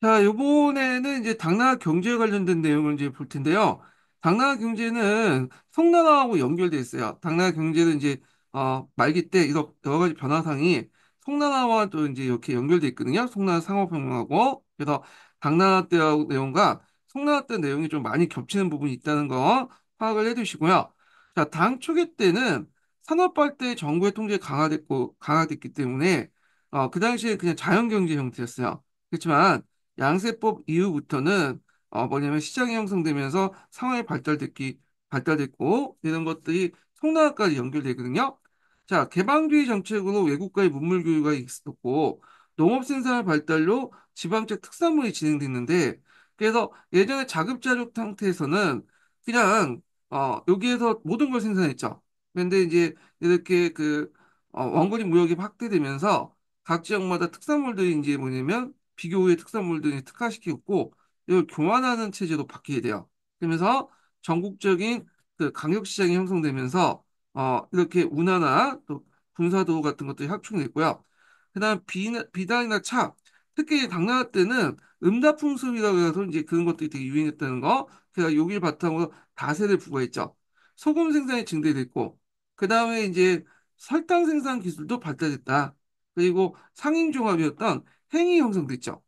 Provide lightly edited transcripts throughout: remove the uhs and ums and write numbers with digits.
자, 요번에는 이제 당나라 경제에 관련된 내용을 이제 볼 텐데요. 당나라 경제는 송나라하고 연결돼 있어요. 당나라 경제는 이제 말기 때 여러 가지 변화상이 송나라와 또 이제 이렇게 연결돼 있거든요. 송나라 상호명하고 그래서 당나라 때 내용과 송나라 때 내용이 좀 많이 겹치는 부분이 있다는 거 파악을 해두시고요. 자, 당 초기 때는 산업발달 정부의 통제 강화됐기 때문에 그 당시에 그냥 자연경제 형태였어요. 그렇지만 양세법 이후부터는 뭐냐면 시장이 형성되면서 상황이 발달됐고 이런 것들이 송나라까지 연결되거든요. 자, 개방주의 정책으로 외국과의 문물 교류가 있었고 농업 생산의 발달로 지방적 특산물이 진행됐는데 그래서 예전에 자급자족 상태에서는 그냥 여기에서 모든 걸 생산했죠. 그런데 이제 이렇게 원거리 무역이 확대되면서 각 지역마다 특산물들이 이제 뭐냐면 비교의 특산물들이 특화시키고 이걸 교환하는 체제로 바뀌게 돼요. 그러면서 전국적인 그 강력 시장이 형성되면서 이렇게 운하나 또 군사도 같은 것들이 확충됐고요. 그다음 비단이나 차, 특히 당나라 때는 음다풍습이라고 해서 이제 그런 것들이 되게 유행했다는 거. 그래서 여기를 바탕으로 다세를 부과했죠. 소금 생산이 증대됐고, 그다음에 이제 설탕 생산 기술도 발달됐다. 그리고 상인종합이었던 행이 형성됐죠.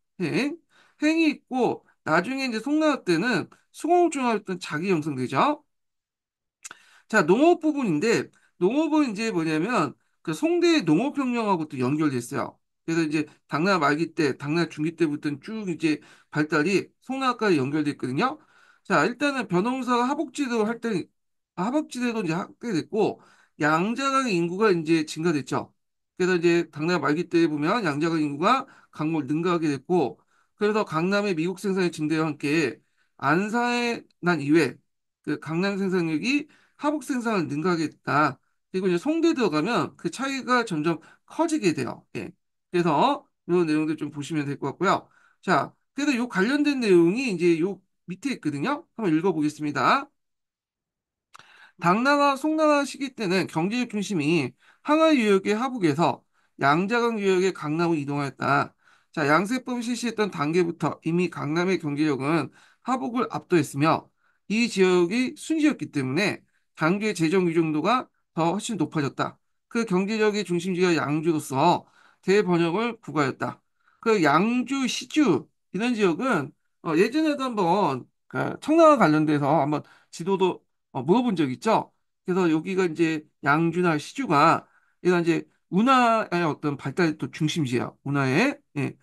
행이 있고 나중에 이제 송나라 때는 수공업종합이었던 작이 형성되죠. 자, 농업 부분인데 농업은 이제 뭐냐면 그 송대의 농업혁명하고 또 연결됐어요. 그래서 이제 당나라 말기 때, 당나라 중기 때부터는 쭉 이제 발달이 송나라까지 연결됐거든요. 자, 일단은 벼농사가 하복지대도 이제 확대됐고 양자강 인구가 이제 증가됐죠. 그래서 이제 당나라 말기 때 보면 양자강 인구가 강물 능가하게 됐고 그래서 강남의 미국 생산의 증대와 함께 안사의 난 이후에 그 강남 생산력이 하복 생산을 능가하겠다. 그리고 이제 송대 들어가면 그 차이가 점점 커지게 돼요. 예. 그래서 이런 내용들 좀 보시면 될 것 같고요. 자, 그래서 요 관련된 내용이 이제 요 밑에 있거든요. 한번 읽어보겠습니다. 당나라, 송나라 시기 때는 경제적 중심이 항해 유역의 하북에서 양자강 유역의 강남으로 이동하였다. 자, 양세법이 실시했던 단계부터 이미 강남의 경제력은 하북을 압도했으며 이 지역이 순지였기 때문에 당주의 재정 의존도가 더 훨씬 높아졌다. 그 경제력의 중심지가 양주로서 대번영을 구가했다. 그 양주, 시주 이런 지역은 예전에도 한번 그 청나라 관련돼서 한번 지도도 물어본 적 있죠. 그래서 여기가 이제 양주나 시주가 이런 이제 운하의 어떤 발달의 또 중심지야. 운하의. 예.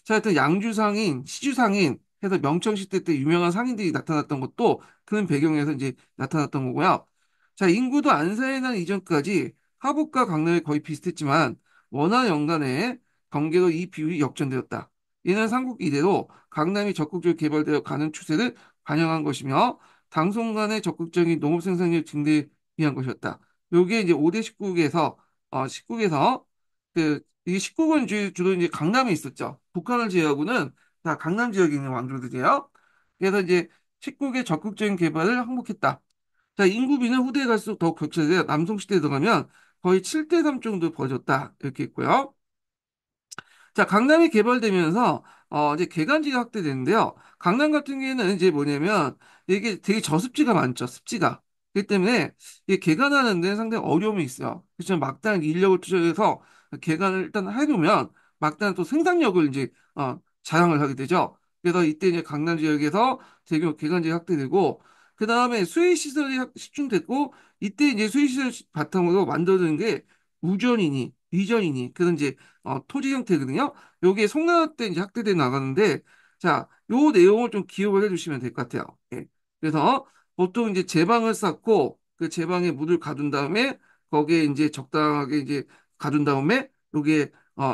자, 하여튼 양주상인, 시주상인 해서 명청시대 때 유명한 상인들이 나타났던 것도 그런 배경에서 이제 나타났던 거고요. 자, 인구도 안사에 난 이전까지 하북과 강남이 거의 비슷했지만 원화 연간의 경계로 이 비율이 역전되었다. 이는 삼국 이대로 강남이 적극적으로 개발되어 가는 추세를 반영한 것이며 당송 간의 적극적인 농업 생산력 증대에 위한 것이었다. 요게 이제 5대 19국에서 이 19군 주로 이제 강남에 있었죠. 북한을 제외하고는 다 강남 지역에 있는 왕조들이에요. 그래서 이제 19국의 적극적인 개발을 항복했다. 자, 인구비는 후대에 갈수록 더욱 격차돼 남송 시대에 들어가면 거의 7대 3 정도 벌어졌다. 이렇게 있고요. 자, 강남이 개발되면서 이제 개간지가 확대되는데요. 강남 같은 경우에는 이제 뭐냐면 이게 되게 저습지가 많죠. 습지가. 그렇기 때문에 이 개간하는 데 상당히 어려움이 있어요. 그렇지만 막단 인력을 투자해서 개간을 일단 해놓으면 막단 또 생산력을 이제 자랑을 하게 되죠. 그래서 이때 이제 강남 지역에서 대규모 개간지가 확대되고 그 다음에 수해시설이 집중됐고 이때 이제 수해시설 바탕으로 만들어진 게 우전이니 위전이니 그런 이제 토지 형태거든요. 요게 송나라 때 이제 확대돼 나가는데, 자, 요 내용을 좀 기억을 해주시면 될 것 같아요. 예. 그래서 보통 이제 제방을 쌓고 그 제방에 물을 가둔 다음에 거기에 이제 적당하게 이제 가둔 다음에 요게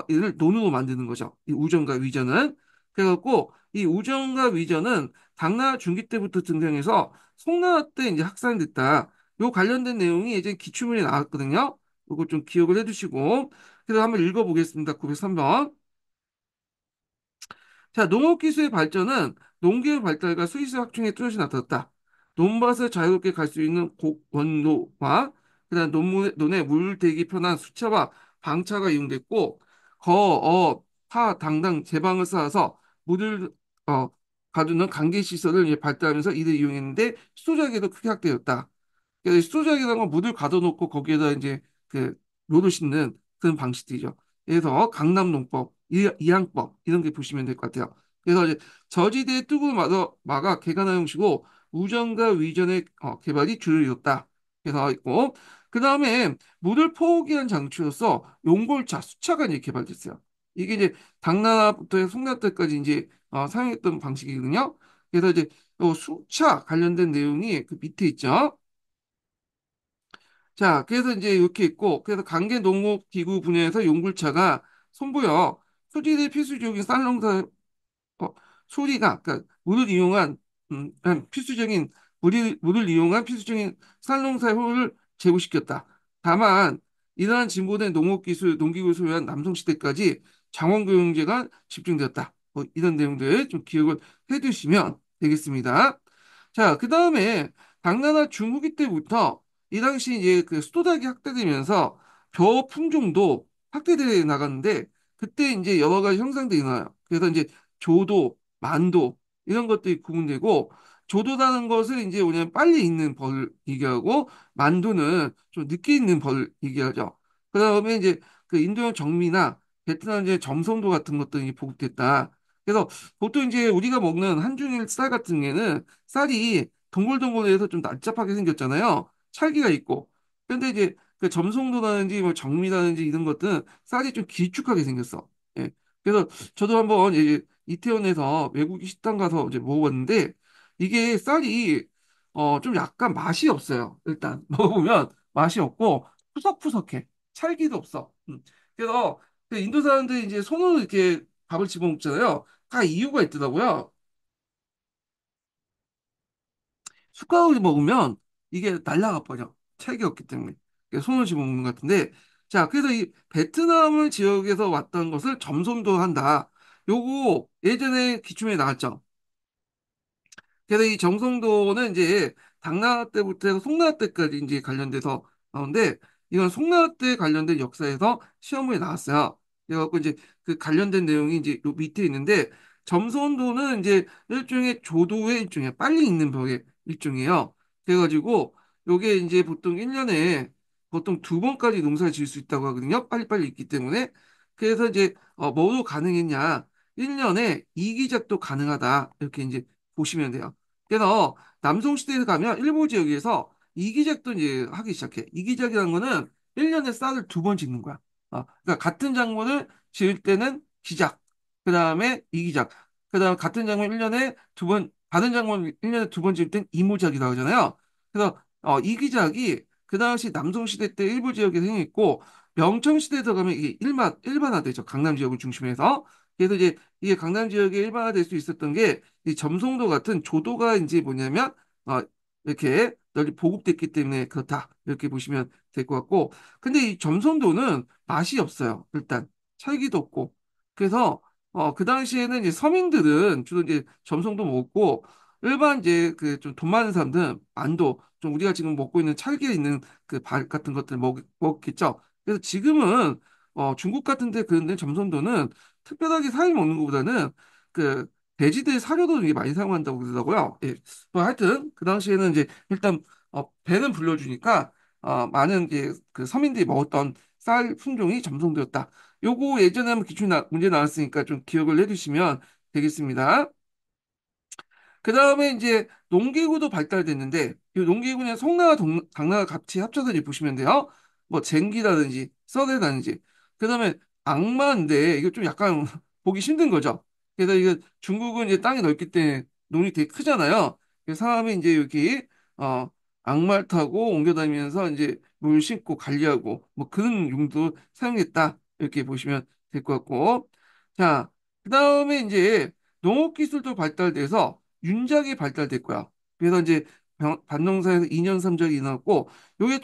이를 논으로 만드는 거죠. 이 우정과 위전은. 그래갖고 이 우정과 위전은 당나라 중기 때부터 등장해서 송나라 때 이제 확산됐다. 요 관련된 내용이 예전 기출문에 나왔거든요. 요거 좀 기억을 해두시고 그래서 한번 읽어보겠습니다. 903번. 자, 농업기술의 발전은 농기의 발달과 수의사 확충에 뚜렷이 나타났다. 논밭을 자유롭게 갈 수 있는 곡원로와 그다음 논에 물 대기 편한 수차와 방차가 이용됐고 거, 파, 당당 제방을 쌓아서 물을 어, 가두는 강제 시설을 이제 발달하면서 이를 이용했는데 수도자기도 크게 확대되었다. 그래서 수도자기라는 건 물을 가둬놓고 거기에다 이제 그 묘를 심는 그런 방식들이죠. 그래서 강남농법, 이항법 이런 게 보시면 될 것 같아요. 그래서 이제 저지대의 뚝을 막아 개간화 형식으로 우전과 위전의 개발이 주를 이뤘다. 그래서 있고 그 다음에 물을 포기한 장치로서 용골차, 수차가 이제 개발됐어요. 이게 이제 당나라부터 송나라 때까지 이제 사용했던 방식이거든요. 그래서 이제 요 수차 관련된 내용이 그 밑에 있죠. 자, 그래서 이제 이렇게 있고, 그래서 강계 농업 기구 분야에서 용굴차가 손보여 소질의 필수적인 쌀농사 어, 소리가 그러니까 물을 이용한 필수적인 물을 이용한 필수적인 쌀농사의 효율을 제고시켰다. 다만 이러한 진보된 농업기술, 농기구를 소유한 남성시대까지 장원경제가 집중되었다. 뭐 이런 내용들 좀 기억을 해두시면 되겠습니다. 자, 그 다음에 당나라 중후기 때부터 이 당시 이제 그 수도닥이 확대되면서 벼 품종도 확대되어 나갔는데 그때 이제 여러 가지 형상들이 나와요. 그래서 이제 조도, 만도 이런 것들이 구분되고 조도라는 것을 이제 뭐냐면 빨리 익는 벌을 얘기하고 만도는 좀 늦게 익는 벌을 얘기하죠. 그다음에 이제 그 인도양 정미나 베트남 이제 점성도 같은 것들이 보급됐다. 그래서 보통 이제 우리가 먹는 한중일 쌀 같은 경우에는 쌀이 동글동글해서 좀 난잡하게 생겼잖아요. 찰기가 있고. 근데 이제 그 점성도라든지 뭐 정미라든지 이런 것들은 쌀이 좀 길쭉하게 생겼어. 예. 그래서 저도 한번 이제 이태원에서 외국 식당 가서 이제 먹어봤는데 이게 쌀이 좀 약간 맛이 없어요. 일단 먹어보면 맛이 없고 푸석푸석해. 찰기도 없어. 그래서 그 인도 사람들이 이제 손으로 이렇게 밥을 집어먹잖아요. 다 이유가 있더라고요. 숟가락으로 먹으면 이게 날라가 버려. 찰기 없기 때문에. 그래서 손으로 집어먹는 것 같은데 자, 그래서 이 베트남 지역에서 왔던 것을 점선도 한다. 요거 예전에 기출에 나왔죠. 그래서 이 정성도는 이제 당나라 때부터 해서 송나라 때까지 이제 관련돼서 나오는데 이건 송나라 때 관련된 역사에서 시험에 나왔어요. 그래갖고 이제 그 관련된 내용이 이제 요 밑에 있는데 점성도는 이제 일종의 조도의 일종이에요. 빨리 읽는 벽의 일종이에요. 그래가지고 요게 이제 보통 1년에 보통 두 번까지 농사를 지을 수 있다고 하거든요. 빨리빨리 읽기 때문에. 그래서 이제 뭐로 가능했냐? 1년에 이기작도 가능하다. 이렇게 이제 보시면 돼요. 그래서 남송시대에 가면 일부 지역에서 이기작도 이제 하기 시작해. 이기작이라는 거는 1년에 쌀을 두 번 짓는 거야. 그러니까 같은 작물을 지을 때는 기작, 그 다음에 이기작, 그 다음 같은 작물 1년에 두 번, 다른 작물 1년에 두 번 지을 땐 이모작이라고 하잖아요. 그래서 이기작이 그 당시 남송시대 때 일부 지역에 생겼고 명청시대에 들어가면 이게 일반화되죠. 강남 지역을 중심해서. 그래서 이제 이게 강남 지역에 일반화될 수 있었던 게 이 점성도 같은 조도가 이제 뭐냐면 이렇게 널리 보급됐기 때문에 그렇다 이렇게 보시면 될 것 같고 근데 이 점성도는 맛이 없어요 일단 찰기도 없고 그래서 그 당시에는 이제 서민들은 주로 이제 점성도 먹고 일반 이제 그 좀 돈 많은 사람들은 안도 좀 우리가 지금 먹고 있는 찰기에 있는 그 밥 같은 것들 먹겠죠 그래서 지금은 중국 같은 데 그런 데 점성도는 특별하게 사람이 먹는 것보다는 그 돼지들 사료도 되게 많이 사용한다고 그러더라고요. 예. 뭐 하여튼 그 당시에는 이제 일단 배는 불려주니까 많은 이제 그 서민들이 먹었던 쌀 품종이 점성되었다. 요거 예전에 한번 문제 나왔으니까 좀 기억을 해두시면 되겠습니다. 그 다음에 이제 농기구도 발달됐는데 이 농기구는 송나라 당나라 같이 합쳐서 이제 보시면 돼요. 뭐 쟁기라든지 썰이라든지 그 다음에 악마인데 이거 좀 약간 보기 힘든 거죠. 그래서 이거 중국은 이제 땅이 넓기 때문에 농이 되게 크잖아요. 그래서 사람이 이제 여기 어 악마를 타고 옮겨 다니면서 이제 물 심고 관리하고 뭐 그런 용도 사용했다 이렇게 보시면 될 것 같고 자 그다음에 이제 농업 기술도 발달돼서 윤작이 발달될 거야. 그래서 이제 반농사에서 2년 3작이 일어났고 요게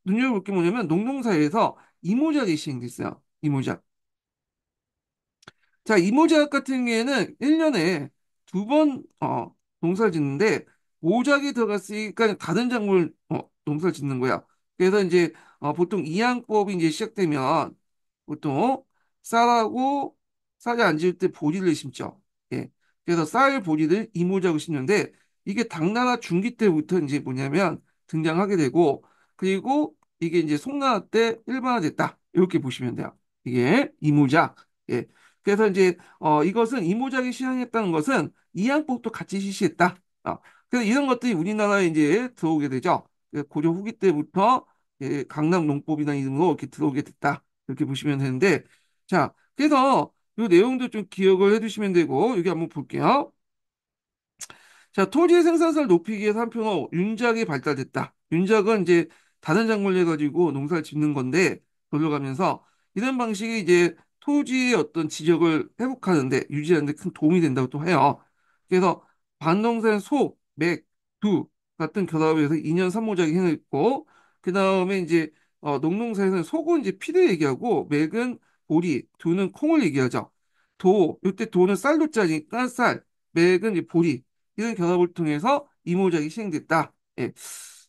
눈여겨볼 게 뭐냐면 농농사에서 이모작이 시행됐어요. 이모작. 자, 이모작 같은 경우에는 1년에 두 번 농사를 짓는데 모작이 들어갔으니까 다른 작물 농사를 짓는 거야. 그래서 이제 보통 이양법이 이제 시작되면 보통 쌀하고 쌀이 안 지을 때 보리를 심죠. 예. 그래서 쌀, 보리를 이모작을 심는데 이게 당나라 중기 때부터 이제 뭐냐면 등장하게 되고 그리고 이게 이제 송나라 때 일반화됐다. 이렇게 보시면 돼요. 이게 이모작. 예. 그래서 이제 이것은 이모작이 시행했다는 것은 이항법도 같이 실시했다. 그래서 이런 것들이 우리나라에 이제 들어오게 되죠. 고려 후기 때부터 강남 농법이나 이름으로 이렇게 들어오게 됐다. 이렇게 보시면 되는데, 자, 그래서 이 내용도 좀 기억을 해두시면 되고, 여기 한번 볼게요. 자, 토지의 생산성을 높이기 위해서 한편으로 윤작이 발달됐다. 윤작은 이제 다른 작물을 해가지고 농사를 짓는 건데, 돌려가면서 이런 방식이 이제 토지의 어떤 지적을 회복하는데, 유지하는 데 큰 도움이 된다고 또 해요. 그래서 반동산 소, 맥, 두 같은 결합에서 2년 삼모작이 행했고, 그 다음에 이제 농농사에서는 소는 이제 피를 얘기하고, 맥은 보리, 두는 콩을 얘기하죠. 이때 도는 쌀도 짜니까 쌀, 맥은 이제 보리, 이런 결합을 통해서 이모작이 시행됐다. 예.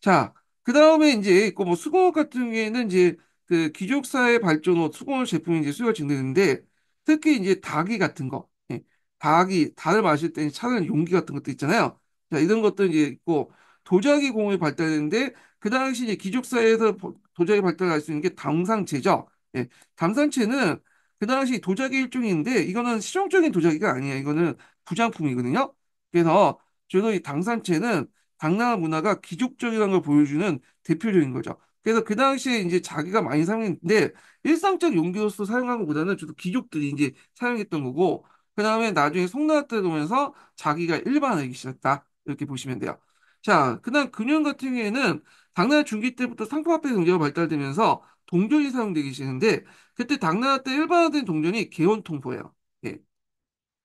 자, 그 다음에 이제 있고 뭐 수공업 같은 경우에는 이제 그 귀족사의 발전으로 수공업 제품이 이제 수요가 증대되는데 특히 이제 닭이 같은 거, 예. 닭이 닭을 마실 때 차는 용기 같은 것도 있잖아요. 자, 이런 것도 이제 있고 도자기 공업이 발달했는데 그 당시 이제 귀족사에서 도자기 발달할 수 있는 게 담상체죠. 예. 담상체는 그 당시 도자기 일종인데 이거는 실용적인 도자기가 아니에요. 이거는 부장품이거든요. 그래서 주로 이 당산채는 당나라 문화가 귀족적이라는 걸 보여주는 대표적인 거죠. 그래서 그 당시에 이제 자기가 많이 사용했는데 일상적 용도로서 사용한 것보다는 주로 귀족들이 이제 사용했던 거고 그 다음에 나중에 송나라 때 오면서 자기가 일반화하기 시작했다. 이렇게 보시면 돼요. 자, 그다음 금연 같은 경우에는 당나라 중기 때부터 상품화폐 경제가 발달되면서 동전이 사용되기 시작했는데 그때 당나라 때 일반화된 동전이 개원통보예요. 예.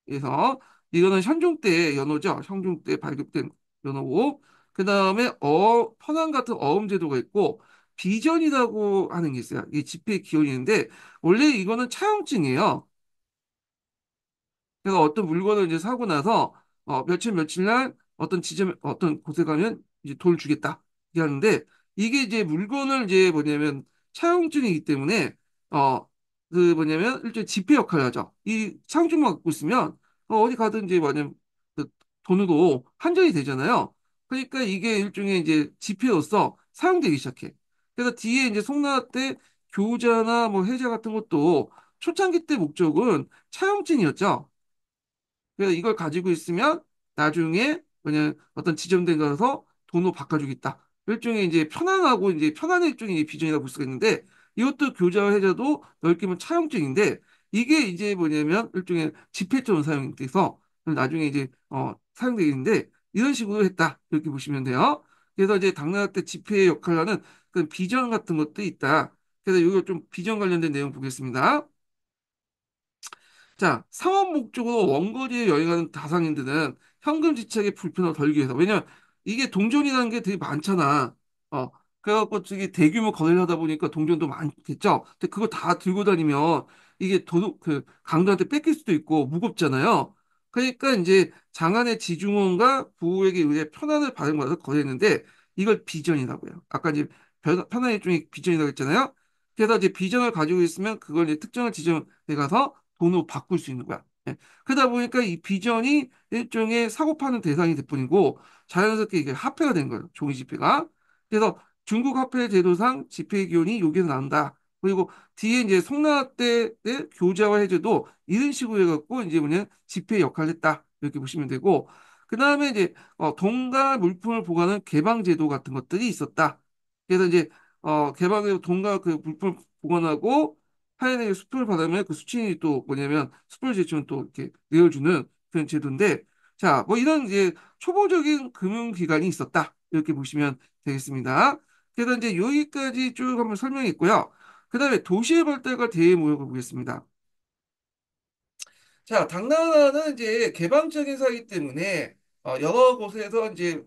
그래서 이거는 현종 때 연호죠. 현종 때 발급된 연호고 그 다음에 편한 같은 어음 제도가 있고 비전이라고 하는 게 있어요. 이게 지폐의 기원인데 원래 이거는 차용증이에요. 그래서 어떤 물건을 이제 사고 나서 며칠 날 어떤 지점 어떤 곳에 가면 이제 돈을 주겠다 이게 하는데 이게 이제 물건을 이제 뭐냐면 차용증이기 때문에 그 뭐냐면 일종의 지폐 역할을 하죠. 이 차용증만 갖고 있으면 어디 가든 이제 뭐냐면 그 돈으로 환전이 되잖아요. 그러니까 이게 일종의 이제 지폐로서 사용되기 시작해. 그래서 뒤에 이제 송나라 때 교자나 뭐 해자 같은 것도 초창기 때 목적은 차용증이었죠. 그래서 이걸 가지고 있으면 나중에 그냥 어떤 지점된 가서 돈으로 바꿔주겠다. 일종의 이제 편안하고 이제 편안한 일종의 비전이라고 볼 수가 있는데 이것도 교자와 해자도 넓게 보면 차용증인데 이게 이제 뭐냐면 일종의 지폐처럼 사용돼서 나중에 이제 사용되겠는데 이런 식으로 했다. 이렇게 보시면 돼요. 그래서 이제 당나라 때 지폐의 역할을 하는 그 비전 같은 것도 있다. 그래서 이거 좀 비전 관련된 내용 보겠습니다. 자, 상업 목적으로 원거리에 여행하는 다상인들은 현금 지출에 불편을 덜기 위해서. 왜냐면 이게 동전이라는 게 되게 많잖아. 어, 그래갖고 저기 대규모 거래를 하다 보니까 동전도 많겠죠. 근데 그거 다 들고 다니면 이게 강도한테 뺏길 수도 있고 무겁잖아요. 그러니까 이제 장안의 지중원과 부우에게 의해 편안을 받아서 거래했는데 이걸 비전이라고 해요. 아까 이제 편안의 일종의 비전이라고 했잖아요. 그래서 이제 비전을 가지고 있으면 그걸 이제 특정한 지점에 가서 돈으로 바꿀 수 있는 거야. 예. 그러다 보니까 이 비전이 일종의 사고 파는 대상이 돼버리고 자연스럽게 이게 화폐가 된 거예요. 종이 지폐가. 그래서 중국 화폐 제도상 지폐 기원이 여기서 나온다. 그리고 뒤에 이제 송나라 때의 교자와 해제도 이런 식으로 해갖고 이제 뭐냐 지폐 역할을 했다. 이렇게 보시면 되고 그 다음에 이제 돈과 물품을 보관하는 개방제도 같은 것들이 있었다. 그래서 이제 개방의 돈과 그 물품을 보관하고 타인에게 수표를 받으면 그 수취인이 또 뭐냐면 수표를 제출은 또 이렇게 내어주는 그런 제도인데 자, 뭐 이런 이제 초보적인 금융기관이 있었다. 이렇게 보시면 되겠습니다. 그래서 이제 여기까지 쭉 한번 설명했고요. 그 다음에 도시의 발달과 대의 모욕을 보겠습니다. 자, 당나라는 이제 개방적인 사회이기 때문에 여러 곳에서 이제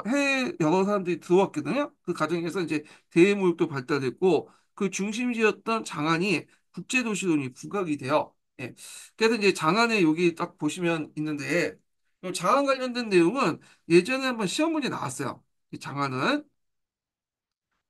해외 여러 사람들이 들어왔거든요. 그 과정에서 이제 대외무역도 발달됐고 그 중심지였던 장안이 국제도시론이 부각이 돼요. 예. 그래서 이제 장안에 여기 딱 보시면 있는데 이 장안 관련된 내용은 예전에 한번 시험 문제 나왔어요. 이 장안은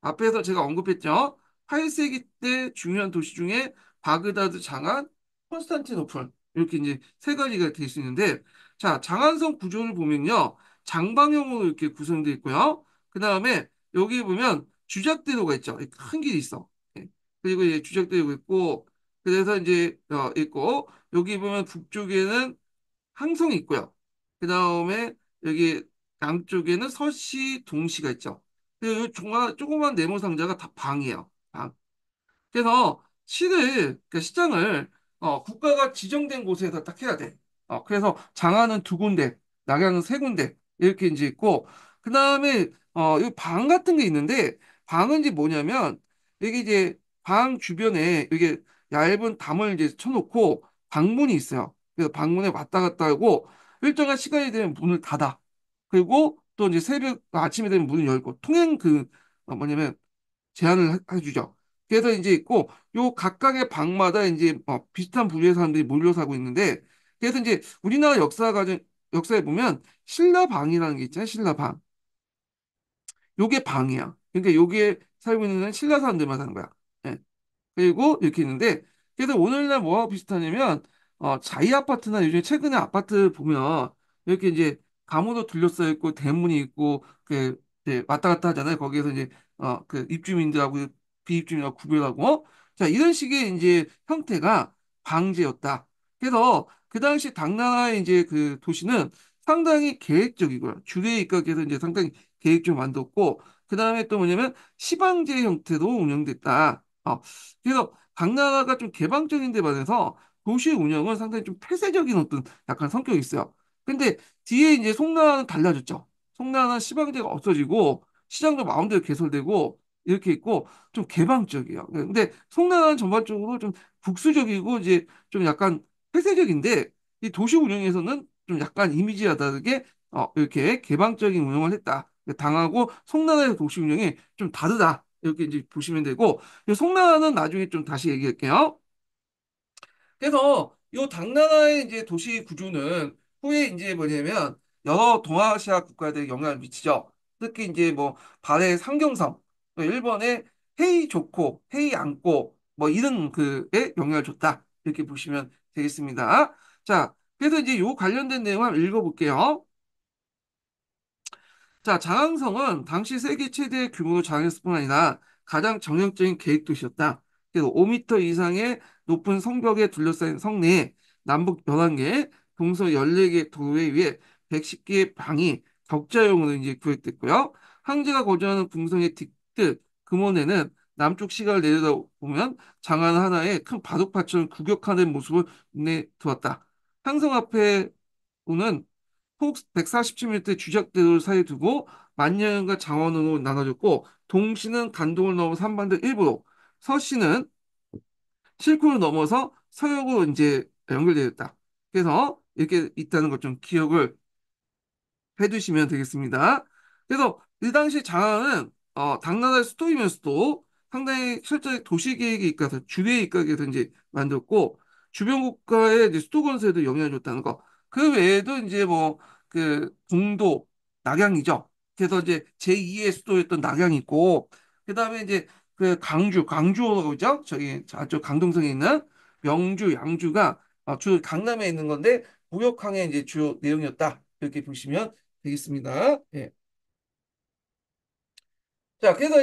앞에서 제가 언급했죠. 8세기 때 중요한 도시 중에 바그다드, 장안, 콘스탄티노플 이렇게 이제 세 가지가 될 수 있는데, 자, 장안성 구조를 보면요. 장방형으로 이렇게 구성되어 있고요. 그 다음에 여기 보면 주작대로가 있죠. 큰 길이 있어. 예. 그리고 이제 주작대로가 있고, 그래서 이제 있고, 여기 보면 북쪽에는 항성이 있고요. 그 다음에 여기 양쪽에는 서시, 동시가 있죠. 그리고 이 조그만 네모 상자가 다 방이에요. 방. 그래서 그러니까 시장을 국가가 지정된 곳에서 딱 해야 돼. 그래서 장안은 두 군데, 낙양은 세 군데 이렇게 이제 있고, 그 다음에 이 방 같은 게 있는데 방은 이제 뭐냐면 여기 이제 방 주변에 이게 얇은 담을 이제 쳐놓고 방문이 있어요. 그래서 방문에 왔다 갔다 하고 일정한 시간이 되면 문을 닫아. 그리고 또 이제 새벽 아침에 되면 문을 열고 통행 뭐냐면 제한을 해주죠. 그래서 이제 있고 요 각각의 방마다 이제 비슷한 부류의 사람들이 몰려 사고 있는데 그래서 이제 우리나라 역사에 보면 신라방이라는 게 있잖아요. 신라방. 요게 방이야. 그러니까 요게 살고 있는 신라 사람들만 사는 거야. 예. 그리고 이렇게 있는데 그래서 오늘날 뭐하고 비슷하냐면 자이 아파트나 요즘 최근에 아파트 보면 이렇게 이제 감으로 둘러싸여 있고 대문이 있고 그 이제 왔다 갔다 하잖아요. 거기에서 이제 그 입주민들하고 비입주민하고 구별하고 자 이런 식의 이제 형태가 방제였다. 그래서 그 당시 당나라의 이제 그 도시는 상당히 계획적이고요. 주례에 입각해서 이제 상당히 계획적으로 만들었고 그 다음에 또 뭐냐면 시방제 형태로 운영됐다. 그래서 당나라가 좀 개방적인 데 반해서 도시 운영은 상당히 좀 폐쇄적인 어떤 약간 성격이 있어요. 근데 뒤에 이제 송나라는 달라졌죠. 송나라는 시방제가 없어지고 시장도 마음대로 개설되고 이렇게 있고 좀 개방적이에요. 근데 송나라는 전반적으로 좀 국수적이고 이제 좀 약간 폐쇄적인데 이 도시 운영에서는 좀 약간 이미지와 다르게 이렇게 개방적인 운영을 했다. 당하고 송나라의 도시 운영이 좀 다르다. 이렇게 이제 보시면 되고 이 송나라는 나중에 좀 다시 얘기할게요. 그래서 이 당나라의 이제 도시 구조는 후에 이제 뭐냐면 여러 동아시아 국가들에 영향을 미치죠. 특히 이제 뭐 발해 상경성, 또 일본의 헤이조코, 헤이안고 뭐 이런 그에 영향을 줬다. 이렇게 보시면 되겠습니다. 자, 그래서 이제 요 관련된 내용 한번 읽어볼게요. 자, 장항성은 당시 세계 최대 규모의 장했을 뿐 아니라 가장 정형적인 계획 도시였다. 그래서 5m 이상의 높은 성벽에 둘러싸인 성내에 남북 11개, 동서 14개 도로에 위해 110개의 방이 격자형으로 이제 구획됐고요. 황제가 거주하는 궁성의 뒤끝 금원에는 남쪽 시가를 내려다보면 장안 하나에 큰 바둑판처럼 구격하는 모습을 눈에 두었다. 항성 앞에 오는 폭 147m 주작대를 사이에 두고 만년과 장원으로 나눠졌고 동시는 간동을 넘어 삼반도 일부로 서시는 칠구를 넘어서 서역으로 이제 연결되어 있다. 그래서 이렇게 있다는 것 좀 기억을 해두시면 되겠습니다. 그래서 이 당시 장안은 당나라의 수도이면서도 상당히 실제 도시 계획에 입각해서 주례에 입각해서 이제 만들었고 주변 국가의 이제 수도 건설에도 영향을 줬다는 거. 그 외에도 이제 뭐 그 동도 낙양이죠. 그래서 이제 제2의 수도였던 낙양이 있고 그다음에 이제 그 광주라고 있죠. 저기 저쪽 강동성에 있는 명주, 양주가 주 강남에 있는 건데 무역항의 이제 주요 내용이었다. 이렇게 보시면 되겠습니다. 예. 자, 그래서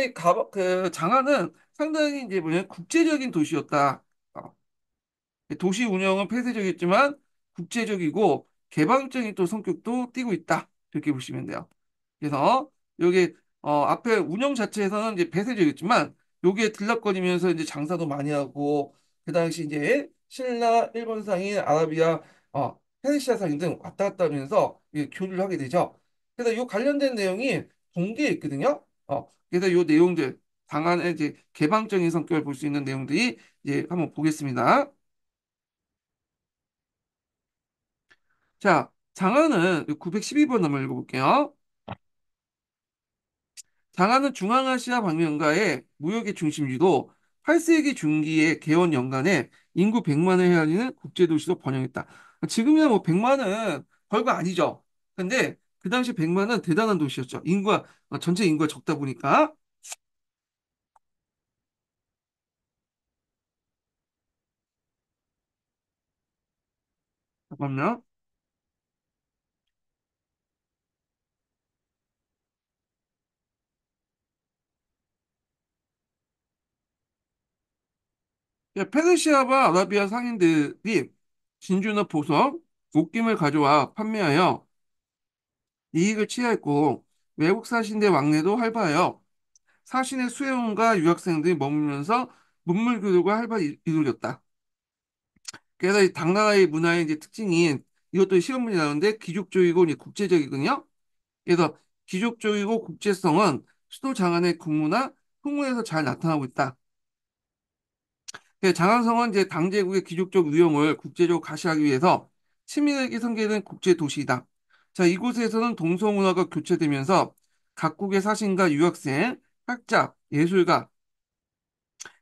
그 장안은 상당히 이제 뭐냐 국제적인 도시였다. 어, 도시 운영은 폐쇄적이었지만 국제적이고 개방적인 또 성격도 띠고 있다. 이렇게 보시면 돼요. 그래서 여기 앞에 운영 자체에서는 이제 폐쇄적이었지만 여기에 들락거리면서 이제 장사도 많이 하고 그 당시 이제 신라, 일본 상인, 아라비아, 페르시아 상인 등 왔다 갔다 하면서 교류를 하게 되죠. 그래서 이 관련된 내용이 동기에 있거든요. 그래서 이 내용들 방안의 이제 개방적인 성격을 볼 수 있는 내용들이 이제 한번 보겠습니다. 자, 장안은 912번 한번 읽어볼게요. 장안은 중앙아시아 방면가의 무역의 중심지도 8세기 중기의 개원 연간에 인구 100만을 헤아리는 국제도시로 번영했다. 지금이야 뭐 100만은 별거 아니죠. 근데 그 당시 100만은 대단한 도시였죠. 전체 인구가 적다 보니까. 잠깐만요. 페르시아와 아라비아 상인들이 진주나 보석, 옷김을 가져와 판매하여 이익을 취하였고 외국 사신대 왕래도 활발하여 사신의 수혜원과 유학생들이 머물면서 문물 교류가 활발히 이루어졌다. 그래서 이 당나라의 문화의 이제 특징인 이것도 시험문이 나오는데 귀족적이고 이제 국제적이거든요. 그래서 귀족적이고 국제성은 수도 장안의 군무나 풍문에서 잘 나타나고 있다. 장안성은 이제 당제국의 귀족적 위용을 국제적으로 가시하기 위해서 치밀하게 설계된 국제 도시이다. 자, 이곳에서는 동서문화가 교차되면서 각국의 사신과 유학생, 학자, 예술가,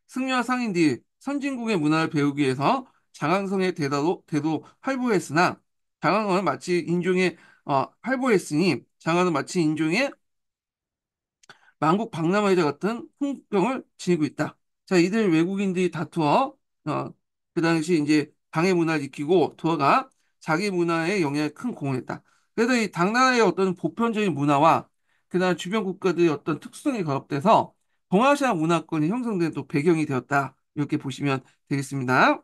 승려와 상인들이 선진국의 문화를 배우기 위해서 장안성의 대도 활보했으나 장안은 마치 인종의 활보했으니 장안은 마치 인종의 만국 박람회자 같은 풍경을 지니고 있다. 자, 이들 외국인들이 다투어, 그 당시 이제 당의 문화를 익히고 도어가 자기 문화에 영향을 큰 공헌을 했다. 그래서 이 당나라의 어떤 보편적인 문화와 그다음 주변 국가들의 어떤 특수성이 결합돼서 동아시아 문화권이 형성된 또 배경이 되었다. 이렇게 보시면 되겠습니다.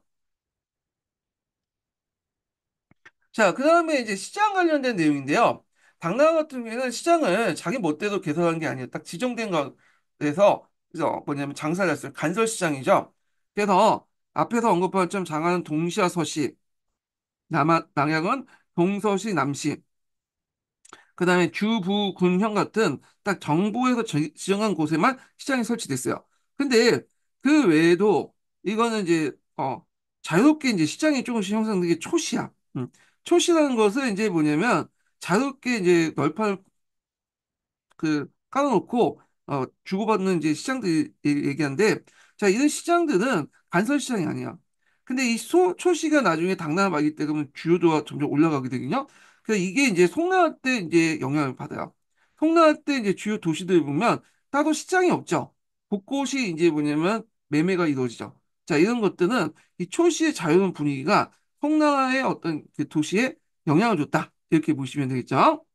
자, 그 다음에 이제 시장 관련된 내용인데요. 당나라 같은 경우에는 시장을 자기 멋대로 개설한 게 아니에요. 딱 지정된 것에서, 그래서 뭐냐면 장사를 했어요. 간설시장이죠. 그래서 앞에서 언급한 것처럼 장안은 동시와 서시, 남양은 동서시, 남시, 그 다음에 주, 부, 군, 형 같은 딱 정부에서 지정한 곳에만 시장이 설치됐어요. 근데 그 외에도 이거는 이제, 자유롭게 이제 시장이 조금씩 형성된 게 초시야. 초시라는 것은 이제 뭐냐면 자유롭게 이제 널판을 깔아놓고 주고받는 이제 시장들 얘기하는데 자 이런 시장들은 간설 시장이 아니야. 근데 이 초시가 나중에 당나라 말기 때 그러면 주요도가 점점 올라가게 되거든요. 그래서 이게 이제 송나라 때 이제 영향을 받아요. 송나라 때 이제 주요 도시들 보면 따로 시장이 없죠. 곳곳이 이제 뭐냐면 매매가 이루어지죠. 자 이런 것들은 이 초시의 자유로운 분위기가 송나라의 어떤 그 도시에 영향을 줬다. 이렇게 보시면 되겠죠.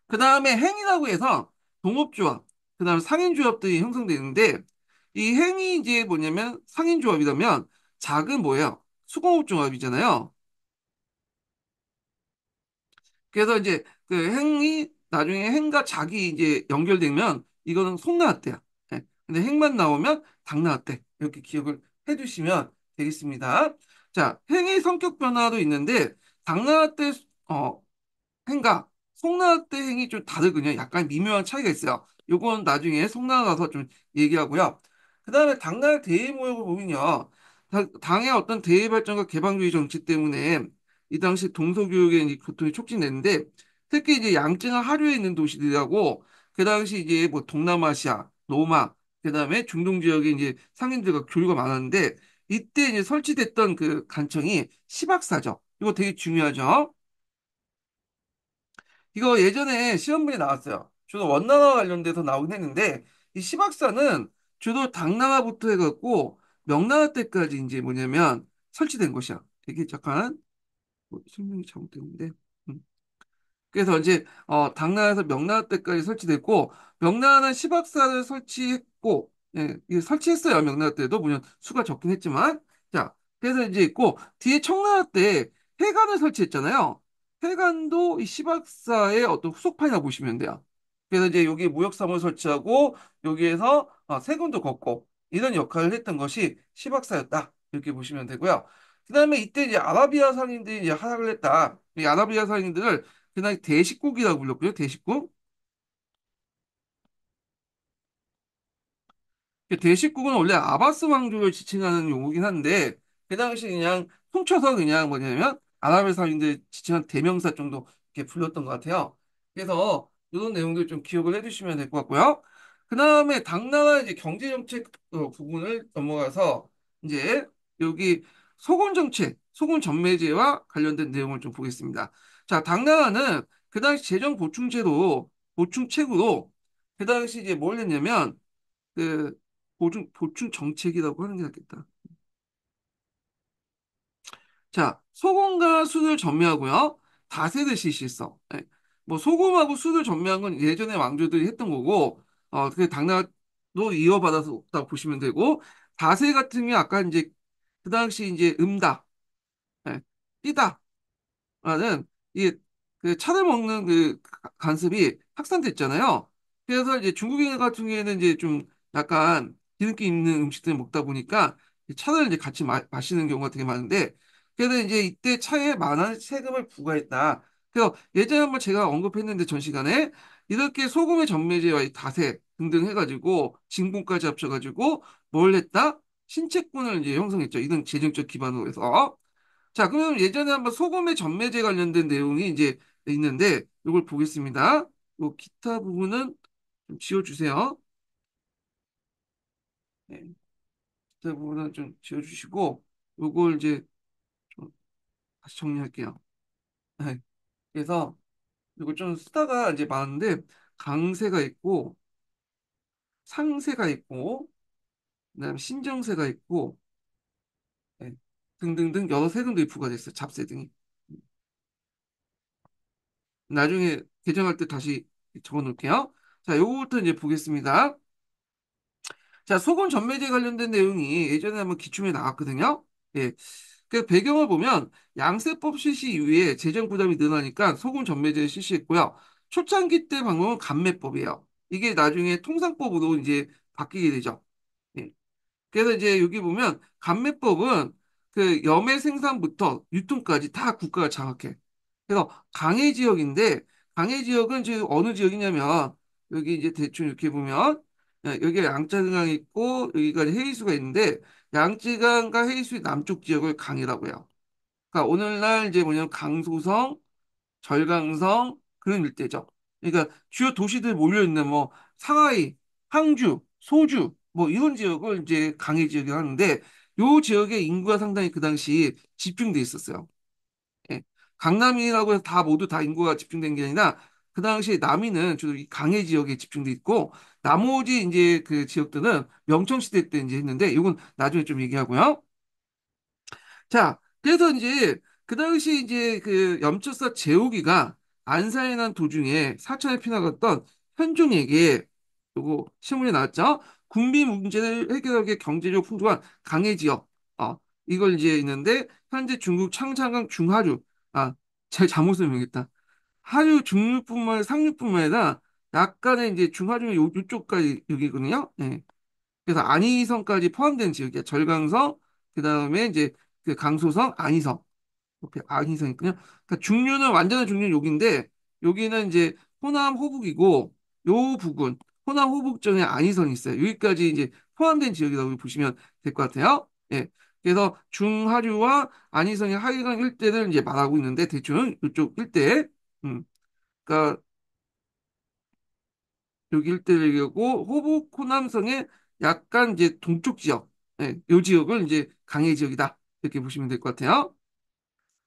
그 다음에 행이라고 해서 동업조합, 그 다음에 상인조합들이 형성되는데 이 행이 이제 뭐냐면 상인조합이라면 작은 뭐예요? 수공업조합이잖아요. 그래서 이제 그 행이 나중에 행과 작이 이제 연결되면 이거는 송나라떼야. 예. 근데 행만 나오면 당나라떼. 이렇게 기억을 해두시면 되겠습니다. 자, 행의 성격 변화도 있는데 당나라떼 행과 송나라 때 행이 좀 다르거든요. 약간 미묘한 차이가 있어요. 요건 나중에 송나라 가서 좀 얘기하고요. 그 다음에 당나라 대의무역을 보면요. 당의 어떤 대의 발전과 개방주의 정치 때문에 이 당시 동서교육의 이 교통이 촉진됐는데 특히 이제 양증과 하류에 있는 도시들하고 그 당시 이제 뭐 동남아시아, 로마, 그 다음에 중동 지역에 이제 상인들과 교류가 많았는데 이때 이제 설치됐던 그 간청이 시박사죠. 이거 되게 중요하죠. 이거 예전에 시험문에 나왔어요. 주로 원나라와 관련돼서 나오긴 했는데 이 시박사는 주로 당나라부터 해갖고 명나라 때까지 이제 뭐냐면 설치된 것이야. 이게 잠깐 설명이 잘못됐는데. 음. 그래서 이제 당나라에서 명나라 때까지 설치됐고 명나라는 시박사를 설치했고 이게 설치했어요. 명나라 때도 물론 수가 적긴 했지만 자 그래서 이제 있고 뒤에 청나라 때 해관을 설치했잖아요. 해관도 이 시박사의 어떤 후속판이라고 보시면 돼요. 그래서 이제 여기 무역사무을 설치하고 여기에서 세금도 걷고 이런 역할을 했던 것이 시박사였다 이렇게 보시면 되고요. 그다음에 이때 이제 아라비아 상인들이 이제 하락을 했다. 이 아라비아 상인들을 그날 대식국이라고 불렀고요. 대식국. 대식국은 원래 아바스 왕조를 지칭하는 용어긴 한데 그 당시 그냥 훔쳐서 그냥 뭐냐면 아랍의 사람들 지칭한 대명사 정도 이렇게 불렸던 것 같아요. 그래서 이런 내용들 좀 기억을 해두시면 될 것 같고요. 그 다음에 당나라 이제 경제정책 부분을 넘어가서 이제 여기 소곤정책, 소곤전매제와 관련된 내용을 좀 보겠습니다. 자, 당나라는 그 당시 재정 보충제도 보충책으로 그 당시 이제 뭘 했냐면 그 보충 정책이라고 하는 게 낫겠다. 자, 소금과 술을 전매하고요. 다세를 실시했어. 예. 뭐 소금하고 술을 전매한 건 예전에 왕조들이 했던 거고, 그 당나라도 이어받아서 없다 보시면 되고, 다세 같은 게 아까 이제 그 당시 이제 음다, 예, 띠다, 라는 이게 그 차를 먹는 그 관습이 확산됐잖아요. 그래서 이제 중국인 같은 경우에는 이제 좀 약간 기름기 있는 음식들을 먹다 보니까 이 차를 이제 같이 마시는 경우가 되게 많은데, 그래서 이제 이때 차에 많은 세금을 부과했다. 그래서 예전에 한번 제가 언급했는데 전 시간에 이렇게 소금의 전매제와 이 다세 등등 해가지고 징봉까지 합쳐가지고 뭘 했다? 신채권을 이제 형성했죠. 이런 재정적 기반으로 해서. 자, 그럼 예전에 한번 소금의 전매제 관련된 내용이 이제 있는데, 이걸 보겠습니다. 요 기타 부분은 좀 지워주세요. 네, 기타 부분은 좀 지워주시고, 요걸 이제 좀 다시 정리할게요. 네, 그래서 이거 좀 쓰다가 이제 많은데, 강세가 있고, 상세가 있고, 그다음에 신정세가 있고, 네, 등등등 여러 세금들이 부과됐어요. 잡세 등이. 나중에 개정할 때 다시 적어 놓을게요. 자, 요거부터 이제 보겠습니다. 자, 소금 전매제 관련된 내용이 예전에 한번 기출에 나왔거든요. 예. 그 배경을 보면 양세법 실시 이후에 재정 부담이 늘어나니까 소금 전매제를 실시했고요. 초창기 때 방법은 감매법이에요. 이게 나중에 통상법으로 이제 바뀌게 되죠. 예. 그래서 이제 여기 보면 감매법은 그 염의 생산부터 유통까지 다 국가가 장악해. 그래서 강해 지역인데 강해 지역은 지금 어느 지역이냐면 여기 이제 대충 이렇게 보면 여기가 양짜강 있고 여기가 해이수가 있는데 양쯔강과 해이수의 남쪽 지역을 강이라고 해요. 그러니까 오늘날 이제 뭐냐면 강소성, 절강성 그런 일대죠. 그러니까 주요 도시들 몰려 있는 뭐 상하이, 항주, 소주 뭐 이런 지역을 이제 강해 지역이라고 하는데 요 지역의 인구가 상당히 그 당시 집중돼 있었어요. 예. 강남이라고 해서 다 모두 다 인구가 집중된 게 아니라 그 당시 남이는 주로 이 강해 지역에 집중돼 있고 나머지 이제 그 지역들은 명청 시대 때 이제 했는데 이건 나중에 좀 얘기하고요. 자, 그래서 이제 그 당시 이제 그 염초사 제오기가 안사에 난 도중에 사천에 피나갔던 현종에게 요거 신문에 나왔죠. 국민 문제를 해결하기 위해 경제적 풍부한 강해 지역. 이걸 이제 있는데 현재 중국 창창강 중하류. 제 잘못 설명했다. 하류 중류뿐만 아니라 상류뿐만 아니라 약간의 이제 중하류 요쪽까지 여기거든요. 네. 그래서 안이성까지 포함된 지역이야. 절강성, 그 다음에 이제 그 강소성, 안이성. 옆에 안이성 있군요. 그러니까 중류는 완전한 중류는 여기인데, 여기는 이제 호남 호북이고, 요 부근, 호남 호북점에 안이성이 있어요. 여기까지 이제 포함된 지역이라고 보시면 될 것 같아요. 예. 그래서 중하류와 안이성의 하위강 일대를 이제 말하고 있는데, 대충 이쪽 일대, 음, 그러니까 여기 일대를 얘기하고, 호북 호남성의 약간 이제 동쪽 지역, 예, 요 지역을 이제 강해 지역이다. 이렇게 보시면 될 것 같아요.